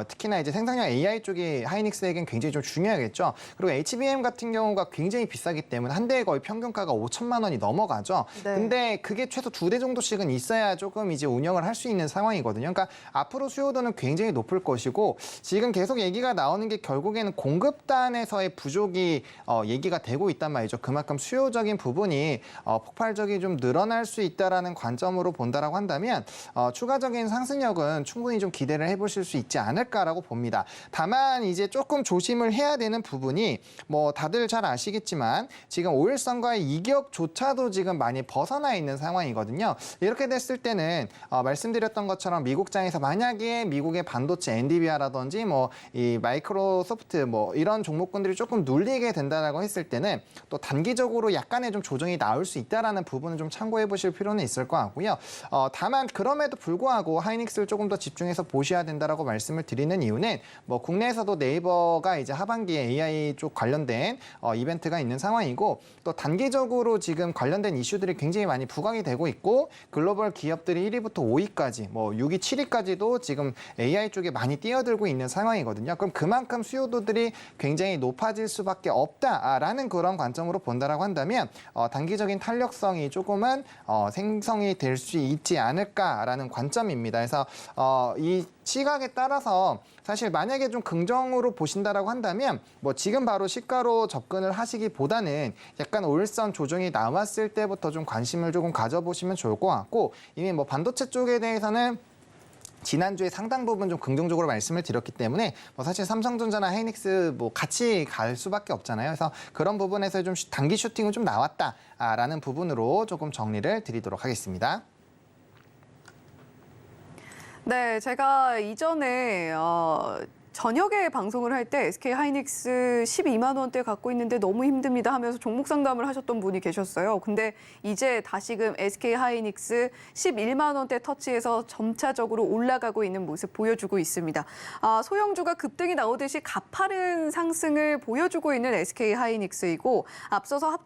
특히나 이제 생성형 AI 쪽이 하이닉스에겐 굉장히 좀 중요하겠죠. 그리고 HBM 같은 경우가 굉장히 비싸기 때문에 한 대에 거의 평균가가 5천만 원이 넘어가죠. 네. 근데 그게 최소 2대 정도씩은 있어야 조금 이제 운영을 할 수 있는 상황이거든요. 그러니까 앞으로 수요도는 굉장히 높을 것이고, 지금 계속 얘기가 나오는 게 결국에는 공급단에서의 부족이 얘기가 되고 있단 말이죠. 그만큼 수요적인 부분이 폭발적이 좀 늘어날 수 있다라는 관점으로 본다라고 한다면 추가적인 상승력은 충분히 좀 기대를 해보실 수 있지 않을까라고 봅니다. 다만 이제 조금 조심을 해야 되는 부분이, 뭐 다들 잘 아시겠지만 지금 오일선과의 이격조차도 지금 많이 벗어나 있는 상황이거든요. 이렇게 됐을 때는 말씀드렸던 것처럼 미국장에서 만약에 미국의 반도체 엔비디아라든지 뭐 이 마이크로소프트 뭐 이런 종목군들이 조금 눌리게 된다라고 했을 때는 또 단기적으로 약간의 좀 조정이 나올 수 있다라는 부분은 좀 참고해 보실 필요는 있을 것 같고요. 다만 그럼에도 불구하고 하이닉스를 조금 더 집중해서 보셔야 된다라고 말씀을 드리는 이유는, 뭐 국내에서도 네이버가 이제 하반기에 AI 쪽 관련된 이벤트가 있는 상황이고, 또 단기적으로 지금 관련된 이슈들이 굉장히 많이 부각이 되고 있고, 글로벌 기업들이 1위부터 5위까지 뭐 6위, 7위까지도 지금 AI 쪽에 많이 뛰어들고 있는 상황이거든요. 그럼 그만큼 수요도들이 굉장히 높아질 수밖에 없다라는 그런 관점으로 본다라고 한다면 단기적인 탄력성이 조금은 생성이 될 수 있지 않을까라는 관점입니다. 그래서 이 시각에 따라서 사실 만약에 좀 긍정으로 보신다라고 한다면, 뭐 지금 바로 시가로 접근을 하시기보다는 약간 오일선 조정이 나왔을 때부터 좀 관심을 조금 가져보시면 좋을 것 같고, 이미 뭐 반도체 쪽에 대해서는 지난주에 상당 부분 좀 긍정적으로 말씀을 드렸기 때문에 뭐 사실 삼성전자나 하이닉스 뭐 같이 갈 수밖에 없잖아요. 그래서 그런 부분에서 좀 단기 슈팅은 좀 나왔다라는 부분으로 조금 정리를 드리도록 하겠습니다. 네, 제가 이전에 저녁에 방송을 할 때 SK 하이닉스 12만 원대 갖고 있는데 너무 힘듭니다 하면서 종목 상담을 하셨던 분이 계셨어요. 근데 이제 다시금 SK 하이닉스 11만 원대 터치해서 점차적으로 올라가고 있는 모습 보여주고 있습니다. 소형주가 급등이 나오듯이 가파른 상승을 보여주고 있는 SK 하이닉스이고 앞서서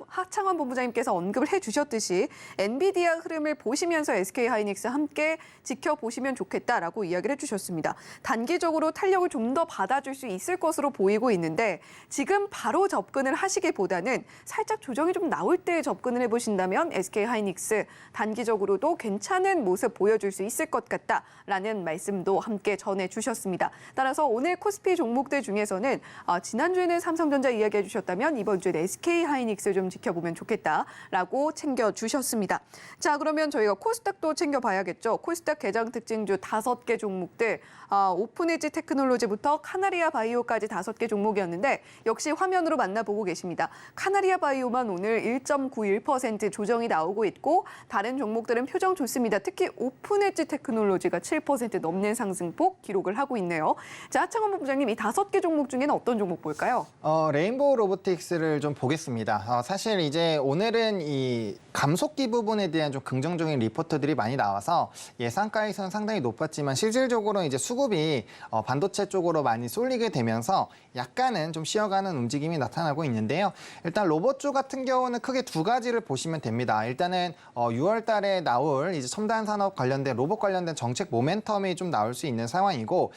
하창원 본부장님께서 언급을 해주셨듯이 엔비디아 흐름을 보시면서 SK 하이닉스 함께 지켜보시면 좋겠다라고 이야기를 해주셨습니다. 단기적으로 탄력을 좀 더 받아줄 수 있을 것으로 보이고 있는데 지금 바로 접근을 하시기보다는 살짝 조정이 좀 나올 때 접근을 해보신다면 SK 하이닉스 단기적으로도 괜찮은 모습 보여줄 수 있을 것 같다라는 말씀도 함께 전해주셨습니다. 따라서 오늘 코스피 종목들 중에서는 지난주에는 삼성전자 이야기해 주셨다면 이번 주에 SK 하이닉스 좀 지켜보면 좋겠다라고 챙겨주셨습니다. 자, 그러면 저희가 코스닥도 챙겨봐야겠죠. 코스닥 개장 특징주 5개 종목들 오픈에지 테크놀로지부터 카나리아 바이오까지 5개 종목이었는데 역시 화면으로 만나보고 계십니다. 카나리아 바이오만 오늘 1.91% 조정이 나오고 있고 다른 종목들은 표정 좋습니다. 특히 오픈에지 테크놀로지가 7% 넘는 상승폭 기록을 하고 있네요. 자, 하창원 본부장님 이 5개 종목 중에는 어떤 종목 볼까요? 레인보우 로보틱스를 좀 보겠습니다. 사실 이제 오늘은 이 감속기 부분에 대한 좀 긍정적인 리포트들이 많이 나와서 예상가에서는 상당히 높았지만 실질적으로 이제 수급이 반도체 쪽으로 많이 쏠리게 되면서 약간은 좀 쉬어가는 움직임이 나타나고 있는데요. 일단 로봇주 같은 경우는 크게 2가지를 보시면 됩니다. 일단은 6월 달에 나올 이제 첨단 산업 관련된 로봇 관련된 정책 모멘텀이 좀 나올 수 있는 상황이고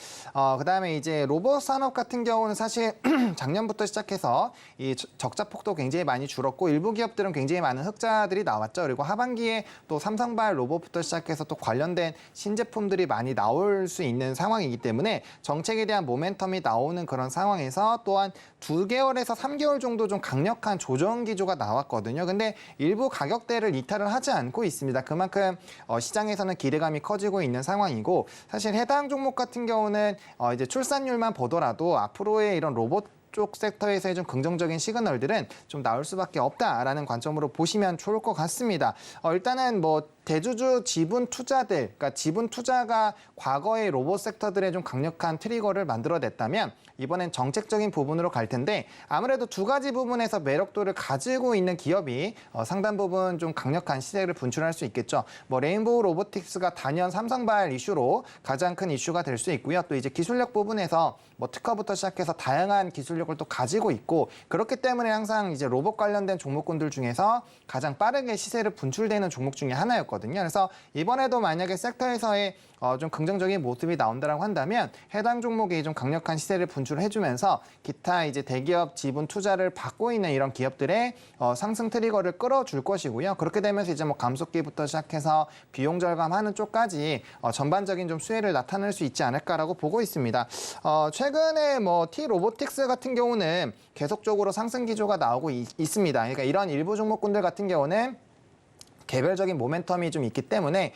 그다음에 이제 로봇 산업 같은 경우는 사실 작년부터 시작해서 이 적자 폭도 굉장히 많이 줄었고 일부 기업들은 굉장히 많은 흑자들이 나왔죠. 그리고 하반기에 또 삼성발 로봇부터 시작해서 또 관련된 신제품들이 많이 나올 수 있는 상황이기 때문에 정책에 대한 모멘텀이 나오는 그런 상황에서 또한 2개월에서 3개월 정도 좀 강력한 조정 기조가 나왔거든요. 근데 일부 가격대를 이탈을 하지 않고 있습니다. 그만큼 시장에서는 기대감이 커지고 있는 상황이고 사실 해당 종목 같은 경우는 이제 출산율만 보더라도 앞으로의 이런 로봇 쪽 섹터에서의 좀 긍정적인 시그널들은 좀 나올 수밖에 없다라는 관점으로 보시면 좋을 것 같습니다. 일단은 뭐 대주주 지분 투자들, 그러니까 지분 투자가 과거의 로봇 섹터들의 좀 강력한 트리거를 만들어냈다면 이번엔 정책적인 부분으로 갈 텐데 아무래도 2가지 부분에서 매력도를 가지고 있는 기업이 상당 부분 좀 강력한 시세를 분출할 수 있겠죠. 뭐 레인보우 로보틱스가 단연 삼성발 이슈로 가장 큰 이슈가 될 수 있고요. 또 이제 기술력 부분에서 뭐 특허부터 시작해서 다양한 기술력을 또 가지고 있고 그렇기 때문에 항상 이제 로봇 관련된 종목군들 중에서 가장 빠르게 시세를 분출되는 종목 중에 하나였거든요. 그래서 이번에도 만약에 섹터에서의 좀 긍정적인 모습이 나온다라고 한다면 해당 종목이 좀 강력한 시세를 분출해주면서 기타 이제 대기업 지분 투자를 받고 있는 이런 기업들의 상승 트리거를 끌어줄 것이고요. 그렇게 되면서 이제 뭐 감속기부터 시작해서 비용 절감하는 쪽까지 전반적인 좀 수혜를 나타낼 수 있지 않을까라고 보고 있습니다. 최근에 뭐 T 로보틱스 같은 경우는 계속적으로 상승 기조가 나오고 있습니다. 그러니까 이런 일부 종목군들 같은 경우는 개별적인 모멘텀이 좀 있기 때문에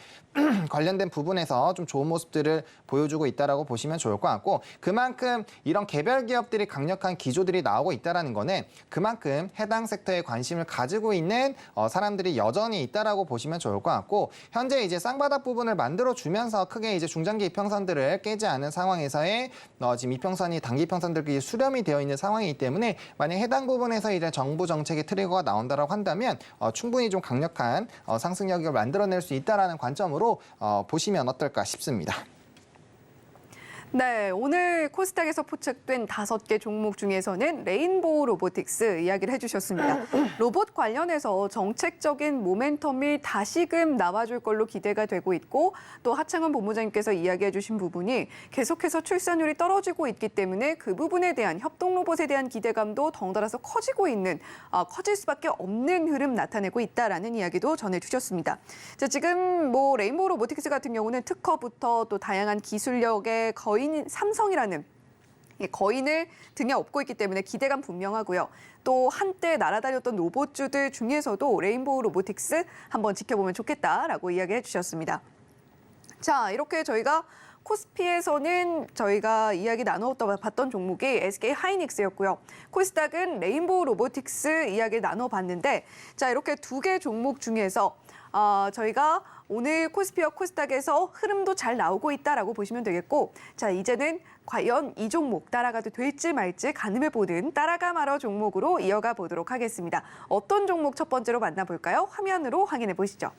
관련된 부분에서 좀 좋은 모습들을 보여주고 있다라고 보시면 좋을 것 같고 그만큼 이런 개별 기업들이 강력한 기조들이 나오고 있다라는 거는 그만큼 해당 섹터에 관심을 가지고 있는 사람들이 여전히 있다라고 보시면 좋을 것 같고 현재 이제 쌍바닥 부분을 만들어 주면서 크게 이제 중장기 이평선들을 깨지 않은 상황에서의 지금 이평선이 단기 이평선들끼리 수렴이 되어 있는 상황이기 때문에 만약 해당 부분에서 이제 정부 정책의 트리거가 나온다라고 한다면 충분히 좀 강력한 상승 여력을 만들어낼 수 있다라는 관점으로 보시면 어떨까 싶습니다. 네, 오늘 코스닥에서 포착된 5개 종목 중에서는 레인보우 로보틱스 이야기를 해주셨습니다. 로봇 관련해서 정책적인 모멘텀이 다시금 나와줄 걸로 기대가 되고 있고 또 하창원 본부장님께서 이야기해 주신 부분이 계속해서 출산율이 떨어지고 있기 때문에 그 부분에 대한 협동 로봇에 대한 기대감도 덩달아서 커지고 있는 커질 수밖에 없는 흐름 나타내고 있다라는 이야기도 전해주셨습니다. 자, 지금 뭐 레인보우 로보틱스 같은 경우는 특허부터 또 다양한 기술력의 거인 삼성이라는 거인을 등에 업고 있기 때문에 기대감 분명하고요. 또 한때 날아다녔던 로봇주들 중에서도 레인보우 로보틱스 한번 지켜보면 좋겠다라고 이야기해 주셨습니다. 자, 이렇게 저희가 코스피에서는 저희가 이야기 나눠봤던 종목이 SK 하이닉스였고요. 코스닥은 레인보우 로보틱스 이야기를 나눠봤는데 자, 이렇게 2개 종목 중에서 저희가 오늘 코스피와 코스닥에서 흐름도 잘 나오고 있다라고 보시면 되겠고, 자, 이제는 과연 이 종목 따라가도 될지 말지 가늠해보는 따라가 말어 종목으로 이어가 보도록 하겠습니다. 어떤 종목 첫 번째로 만나볼까요? 화면으로 확인해 보시죠.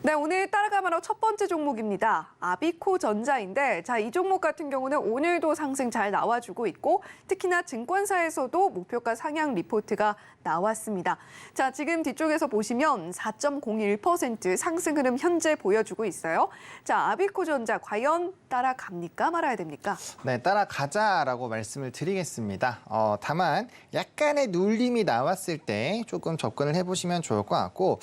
네, 오늘 따라가 말어 첫 번째 종목입니다. 아비코전자인데, 자, 이 종목 같은 경우는 오늘도 상승 잘 나와주고 있고, 특히나 증권사에서도 목표가 상향 리포트가 나왔습니다. 자, 지금 뒤쪽에서 보시면 4.01% 상승 흐름 현재 보여주고 있어요. 자, 아비코전자 과연 따라갑니까? 말아야 됩니까? 네, 따라가자라고 말씀을 드리겠습니다. 다만 약간의 눌림이 나왔을 때 조금 접근을 해보시면 좋을 것 같고,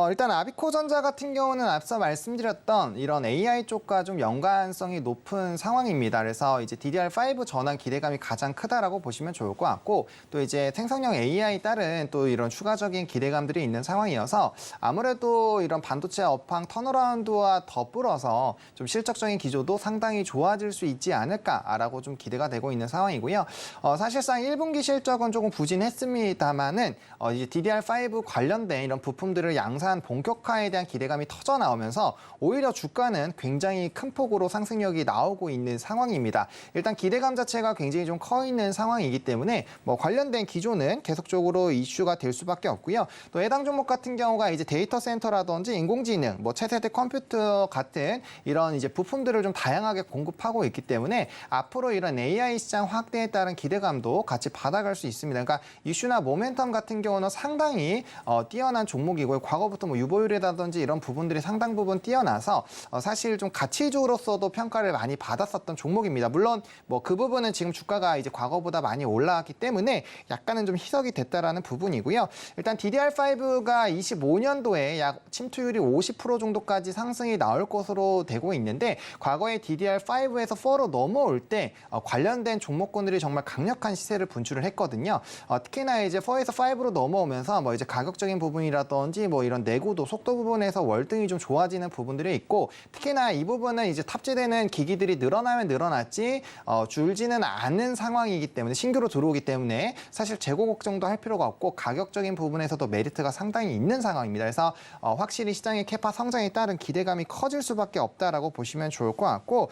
일단 아비코전자 같은 경우는 앞서 말씀드렸던 이런 AI 쪽과 좀 연관성이 높은 상황입니다. 그래서 이제 DDR5 전환 기대감이 가장 크다라고 보시면 좋을 것 같고, 또 이제 생성형 AI 따른 또 이런 추가적인 기대감들이 있는 상황이어서 아무래도 이런 반도체 업황 턴어라운드와 더불어서 좀 실적적인 기조도 상당히 좋아질 수 있지 않을까라고 좀 기대가 되고 있는 상황이고요. 사실상 1분기 실적은 조금 부진했습니다만은 이제 DDR5 관련된 이런 부품들을 양산 본격화에 대한 기대감이 터져 나오면서 오히려 주가는 굉장히 큰 폭으로 상승력이 나오고 있는 상황입니다. 일단 기대감 자체가 굉장히 좀 커 있는 상황이기 때문에 뭐 관련된 기조는 계속적으로 이슈가 될 수밖에 없고요. 또 해당 종목 같은 경우가 이제 데이터 센터라든지 인공지능, 뭐 차세대 컴퓨터 같은 이런 이제 부품들을 좀 다양하게 공급하고 있기 때문에 앞으로 이런 AI 시장 확대에 따른 기대감도 같이 받아갈 수 있습니다. 그러니까 이슈나 모멘텀 같은 경우는 상당히 뛰어난 종목이고요. 과거부터 뭐 유보율이라든지 이런 부분들이 상당 부분 뛰어나서 사실 좀 가치주로서도 평가를 많이 받았었던 종목입니다. 물론 뭐 그 부분은 지금 주가가 이제 과거보다 많이 올라왔기 때문에 약간은 좀 희석이 됐다라는 부분이고요. 일단 DDR5가 25년도에 약 침투율이 50% 정도까지 상승이 나올 것으로 되고 있는데, 과거에 DDR5에서 4로 넘어올 때 관련된 종목군들이 정말 강력한 시세를 분출을 했거든요. 특히나 이제 4에서 5로 넘어오면서 뭐 이제 가격적인 부분이라든지 뭐 이런 내구도, 속도 부분에서 월등히 좀 좋아지는 부분들이 있고, 특히나 이 부분은 이제 탑재되는 기기들이 늘어나면 늘어났지 줄지는 않은 상황이기 때문에, 신규로 들어오기 때문에 사실 재고 걱정도 할 필요가 없고 가격적인 부분에서도 메리트가 상당히 있는 상황입니다. 그래서 확실히 시장의 캐파 성장에 따른 기대감이 커질 수밖에 없다라고 보시면 좋을 것 같고,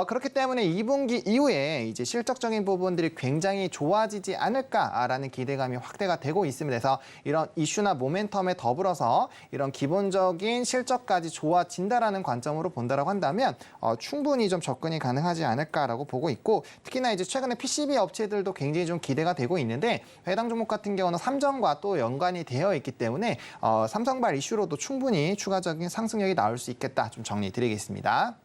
그렇기 때문에 2분기 이후에 이제 실적적인 부분들이 굉장히 좋아지지 않을까라는 기대감이 확대가 되고 있습니다. 그래서 이런 이슈나 모멘텀에 더불어서 이런 기본적인 실적까지 좋아진다라는 관점으로 본다라고 한다면 충분히 좀 접근이 가능하지 않을까라고 보고 있고, 특히나 이제 최근에 PCB 업체들도 굉장히 좀 기대가 되고 있는데, 해당 종목 같은 경우는 삼성과 또 연관이 되어 있기 때문에 삼성발 이슈로도 충분히 추가적인 상승력이 나올 수 있겠다, 좀 정리드리겠습니다.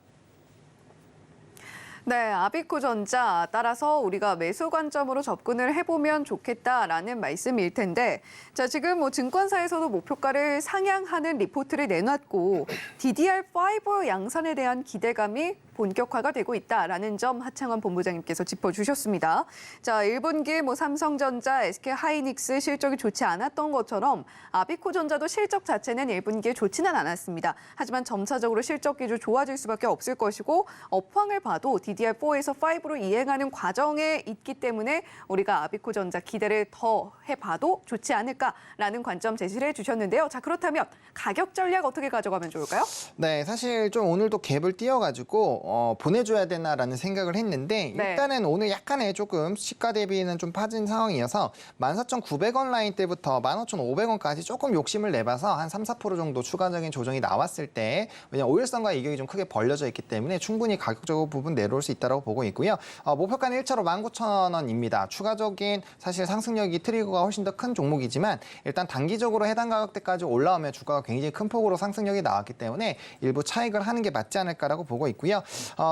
네, 아비코전자 따라서 우리가 매수 관점으로 접근을 해보면 좋겠다라는 말씀일 텐데, 자, 지금 뭐 증권사에서도 목표가를 상향하는 리포트를 내놨고 DDR5 양산에 대한 기대감이 본격화가 되고 있다라는 점 하창원 본부장님께서 짚어주셨습니다. 자, 1분기 뭐 삼성전자, SK하이닉스 실적이 좋지 않았던 것처럼 아비코전자도 실적 자체는 1분기에 좋지는 않았습니다. 하지만 점차적으로 실적 기조 좋아질 수밖에 없을 것이고, 업황을 봐도 DDR4에서 5로 이행하는 과정에 있기 때문에 우리가 아비코전자 기대를 더 해봐도 좋지 않을까라는 관점 제시를 해주셨는데요. 자, 그렇다면 가격 전략 어떻게 가져가면 좋을까요? 네, 사실 좀 오늘도 갭을 띄워가지고 보내줘야 되나라는 생각을 했는데, 네. 일단은 오늘 약간의 조금 시가 대비는 좀 빠진 상황이어서 14,900원 라인 때부터 15,500원까지 조금 욕심을 내봐서 한 3, 4% 정도 추가적인 조정이 나왔을 때, 왜냐면 5일선과 이격이 좀 크게 벌려져 있기 때문에 충분히 가격적으로 부분 내려올 수 있다고 보고 있고요. 목표가는 1차로 19,000원입니다. 추가적인 사실 상승력이 트리거가 훨씬 더 큰 종목이지만, 일단 단기적으로 해당 가격대까지 올라오면 주가가 굉장히 큰 폭으로 상승력이 나왔기 때문에 일부 차익을 하는 게 맞지 않을까라고 보고 있고요.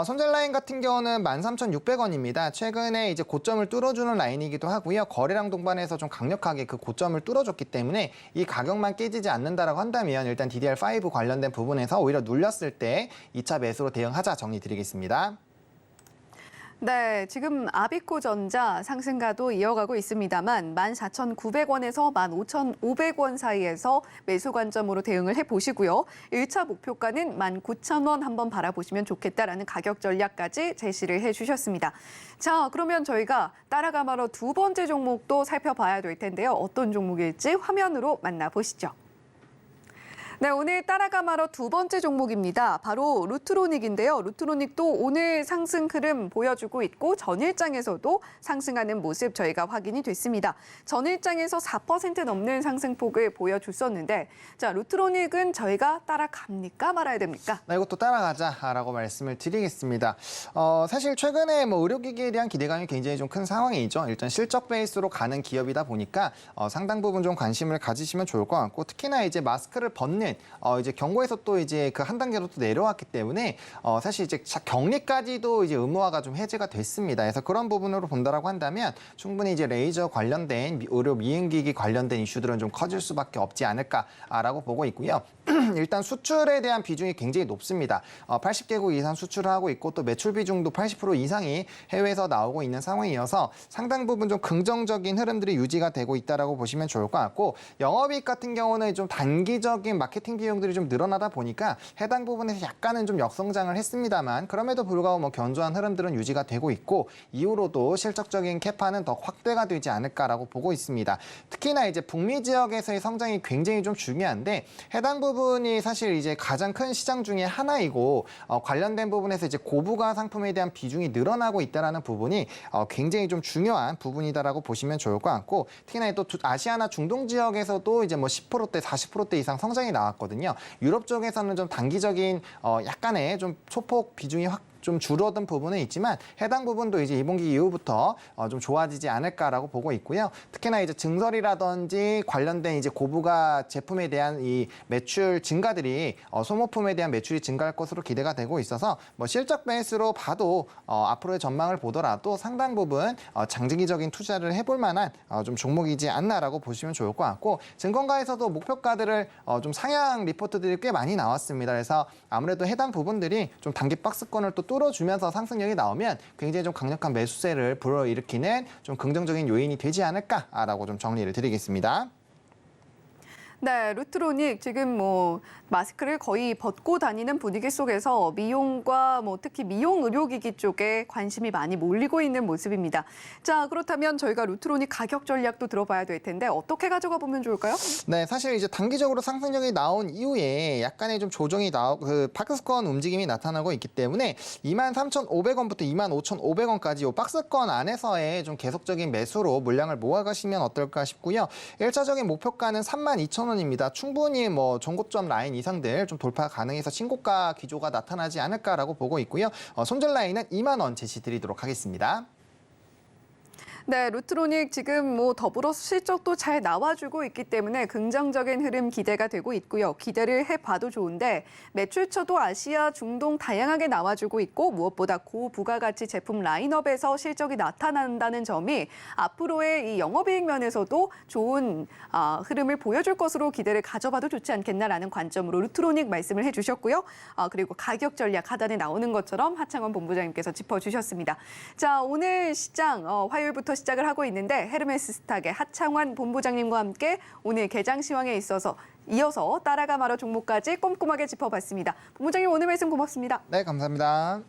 손절 라인 같은 경우는 13,600원입니다. 최근에 이제 고점을 뚫어주는 라인이기도 하고요. 거래량 동반해서 좀 강력하게 그 고점을 뚫어줬기 때문에 이 가격만 깨지지 않는다라고 한다면 일단 DDR5 관련된 부분에서 오히려 눌렸을 때 2차 매수로 대응하자, 정리드리겠습니다. 네, 지금 아비코전자 상승가도 이어가고 있습니다만 14,900원에서 15,500원 사이에서 매수 관점으로 대응을 해보시고요. 1차 목표가는 19,000원 한번 바라보시면 좋겠다라는 가격 전략까지 제시를 해주셨습니다. 자, 그러면 저희가 따라가 말어 두 번째 종목도 살펴봐야 될 텐데요. 어떤 종목일지 화면으로 만나보시죠. 네, 오늘 따라가 말어 두 번째 종목입니다. 바로 루트로닉인데요. 루트로닉도 오늘 상승 흐름 보여주고 있고 전일장에서도 상승하는 모습 저희가 확인이 됐습니다. 전일장에서 4% 넘는 상승폭을 보여줬었는데 자, 루트로닉은 저희가 따라갑니까 말아야 됩니까? 네, 이것도 따라가자라고 말씀을 드리겠습니다. 사실 최근에 뭐 의료기기에 대한 기대감이 굉장히 좀 큰 상황이죠. 일단 실적 베이스로 가는 기업이다 보니까 상당 부분 좀 관심을 가지시면 좋을 것 같고 특히나 이제 마스크를 벗는 이제 경고에서 또 이제 그 한 단계로 또 내려왔기 때문에 사실 이제 격리까지도 이제 의무화가 좀 해제가 됐습니다. 그래서 그런 부분으로 본다라고 한다면 충분히 이제 레이저 관련된 의료 미행기기 관련된 이슈들은 좀 커질 수밖에 없지 않을까라고 보고 있고요. 일단 수출에 대한 비중이 굉장히 높습니다. 80개국 이상 수출을 하고 있고 또 매출 비중도 80% 이상이 해외에서 나오고 있는 상황이어서 상당 부분 좀 긍정적인 흐름들이 유지가 되고 있다라고 보시면 좋을 것 같고 영업이익 같은 경우는 좀 단기적인 마케팅 비용들이 좀 늘어나다 보니까 해당 부분에서 약간은 좀 역성장을 했습니다만 그럼에도 불구하고 뭐 견조한 흐름들은 유지가 되고 있고 이후로도 실적적인 캐파는 더 확대가 되지 않을까라고 보고 있습니다. 특히나 이제 북미 지역에서의 성장이 굉장히 좀 중요한데 해당 부분이 사실 이제 가장 큰 시장 중에 하나이고 관련된 부분에서 이제 고부가 상품에 대한 비중이 늘어나고 있다라는 부분이 굉장히 좀 중요한 부분이다라고 보시면 좋을 것 같고 특히나 또 아시아나 중동 지역에서도 이제 뭐 10%대, 40%대 이상 성장이 나왔거든요. 유럽 쪽에서는 좀 단기적인 약간의 좀 소폭 비중이 좀 줄어든 부분은 있지만 해당 부분도 이제 2분기 이후부터 좀 좋아지지 않을까라고 보고 있고요. 특히나 이제 증설이라든지 관련된 이제 고부가 제품에 대한 이 매출 증가들이 소모품에 대한 매출이 증가할 것으로 기대가 되고 있어서 뭐 실적 베이스로 봐도 앞으로의 전망을 보더라도 상당 부분 장기적인 투자를 해볼 만한 좀 종목이지 않나라고 보시면 좋을 것 같고 증권가에서도 목표가들을 좀 상향 리포트들이 꽤 많이 나왔습니다. 그래서 아무래도 해당 부분들이 좀 단기 박스권을 또 뚫어주면서 상승력이 나오면 굉장히 좀 강력한 매수세를 불어일으키는 좀 긍정적인 요인이 되지 않을까라고 좀 정리를 드리겠습니다. 네, 루트로닉 지금 뭐 마스크를 거의 벗고 다니는 분위기 속에서 미용과 뭐 특히 미용 의료기기 쪽에 관심이 많이 몰리고 있는 모습입니다. 자, 그렇다면 저희가 루트로닉 가격 전략도 들어봐야 될 텐데 어떻게 가져가 보면 좋을까요? 네, 사실 이제 단기적으로 상승력이 나온 이후에 약간의 좀 조정이 그 박스권 움직임이 나타나고 있기 때문에 23,500원부터 25,500원까지 이 박스권 안에서의 좀 계속적인 매수로 물량을 모아가시면 어떨까 싶고요. 1차적인 목표가는 32,000원입니다. 충분히 뭐 종고점 라인 이상들 좀 돌파 가능해서 신고가 기조가 나타나지 않을까라고 보고 있고요. 손절 라인은 2만 원 제시드리도록 하겠습니다. 네, 루트로닉 지금 뭐 더불어 실적도 잘 나와주고 있기 때문에 긍정적인 흐름 기대가 되고 있고요. 기대를 해봐도 좋은데 매출처도 아시아, 중동 다양하게 나와주고 있고 무엇보다 고부가가치 제품 라인업에서 실적이 나타난다는 점이 앞으로의 이 영업이익 면에서도 좋은 흐름을 보여줄 것으로 기대를 가져봐도 좋지 않겠나라는 관점으로 루트로닉 말씀을 해주셨고요. 그리고 가격 전략 하단에 나오는 것처럼 하창원 본부장님께서 짚어주셨습니다. 자, 오늘 시장 화요일부터 시작을 하고 있는데 헤르메스 스탁의 하창환 본부장님과 함께 오늘 개장 시황에 이어서 따라가 말어 종목까지 꼼꼼하게 짚어봤습니다. 본부장님 오늘 말씀 고맙습니다. 네, 감사합니다.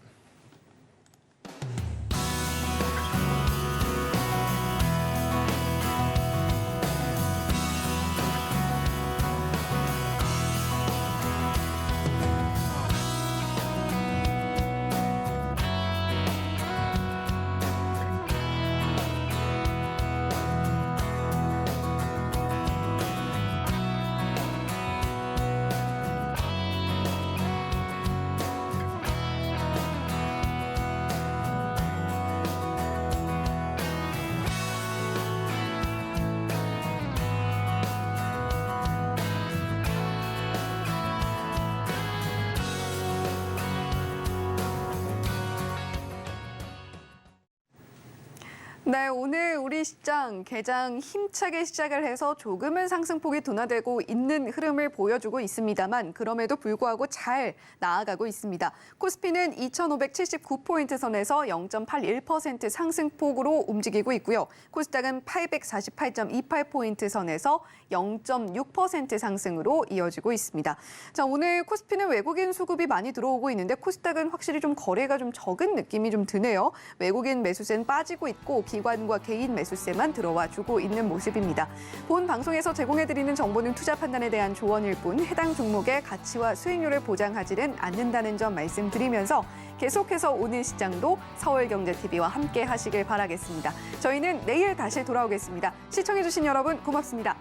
네, 오늘 우리 시장 개장 힘차게 시작을 해서 조금은 상승폭이 둔화되고 있는 흐름을 보여주고 있습니다만 그럼에도 불구하고 잘 나아가고 있습니다. 코스피는 2,579포인트 선에서 0.81% 상승폭으로 움직이고 있고요. 코스닥은 848.28포인트 선에서 0.6% 상승으로 이어지고 있습니다. 자, 오늘 코스피는 외국인 수급이 많이 들어오고 있는데 코스닥은 확실히 좀 거래가 좀 적은 느낌이 좀 드네요. 외국인 매수세는 빠지고 있고 연관과 개인 매수세만 들어와 주고 있는 모습입니다. 본 방송에서 제공해드리는 정보는 투자 판단에 대한 조언일 뿐 해당 종목의 가치와 수익률을 보장하지는 않는다는 점 말씀드리면서 계속해서 오늘 시장도 서울경제TV와 함께 하시길 바라겠습니다. 저희는 내일 다시 돌아오겠습니다. 시청해주신 여러분 고맙습니다.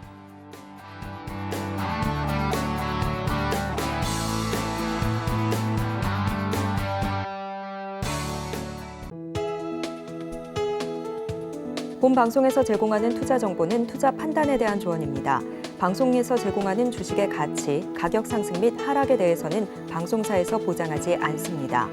본 방송에서 제공하는 투자 정보는 투자 판단에 대한 조언입니다. 방송에서 제공하는 주식의 가치, 가격 상승 및 하락에 대해서는 방송사에서 보장하지 않습니다.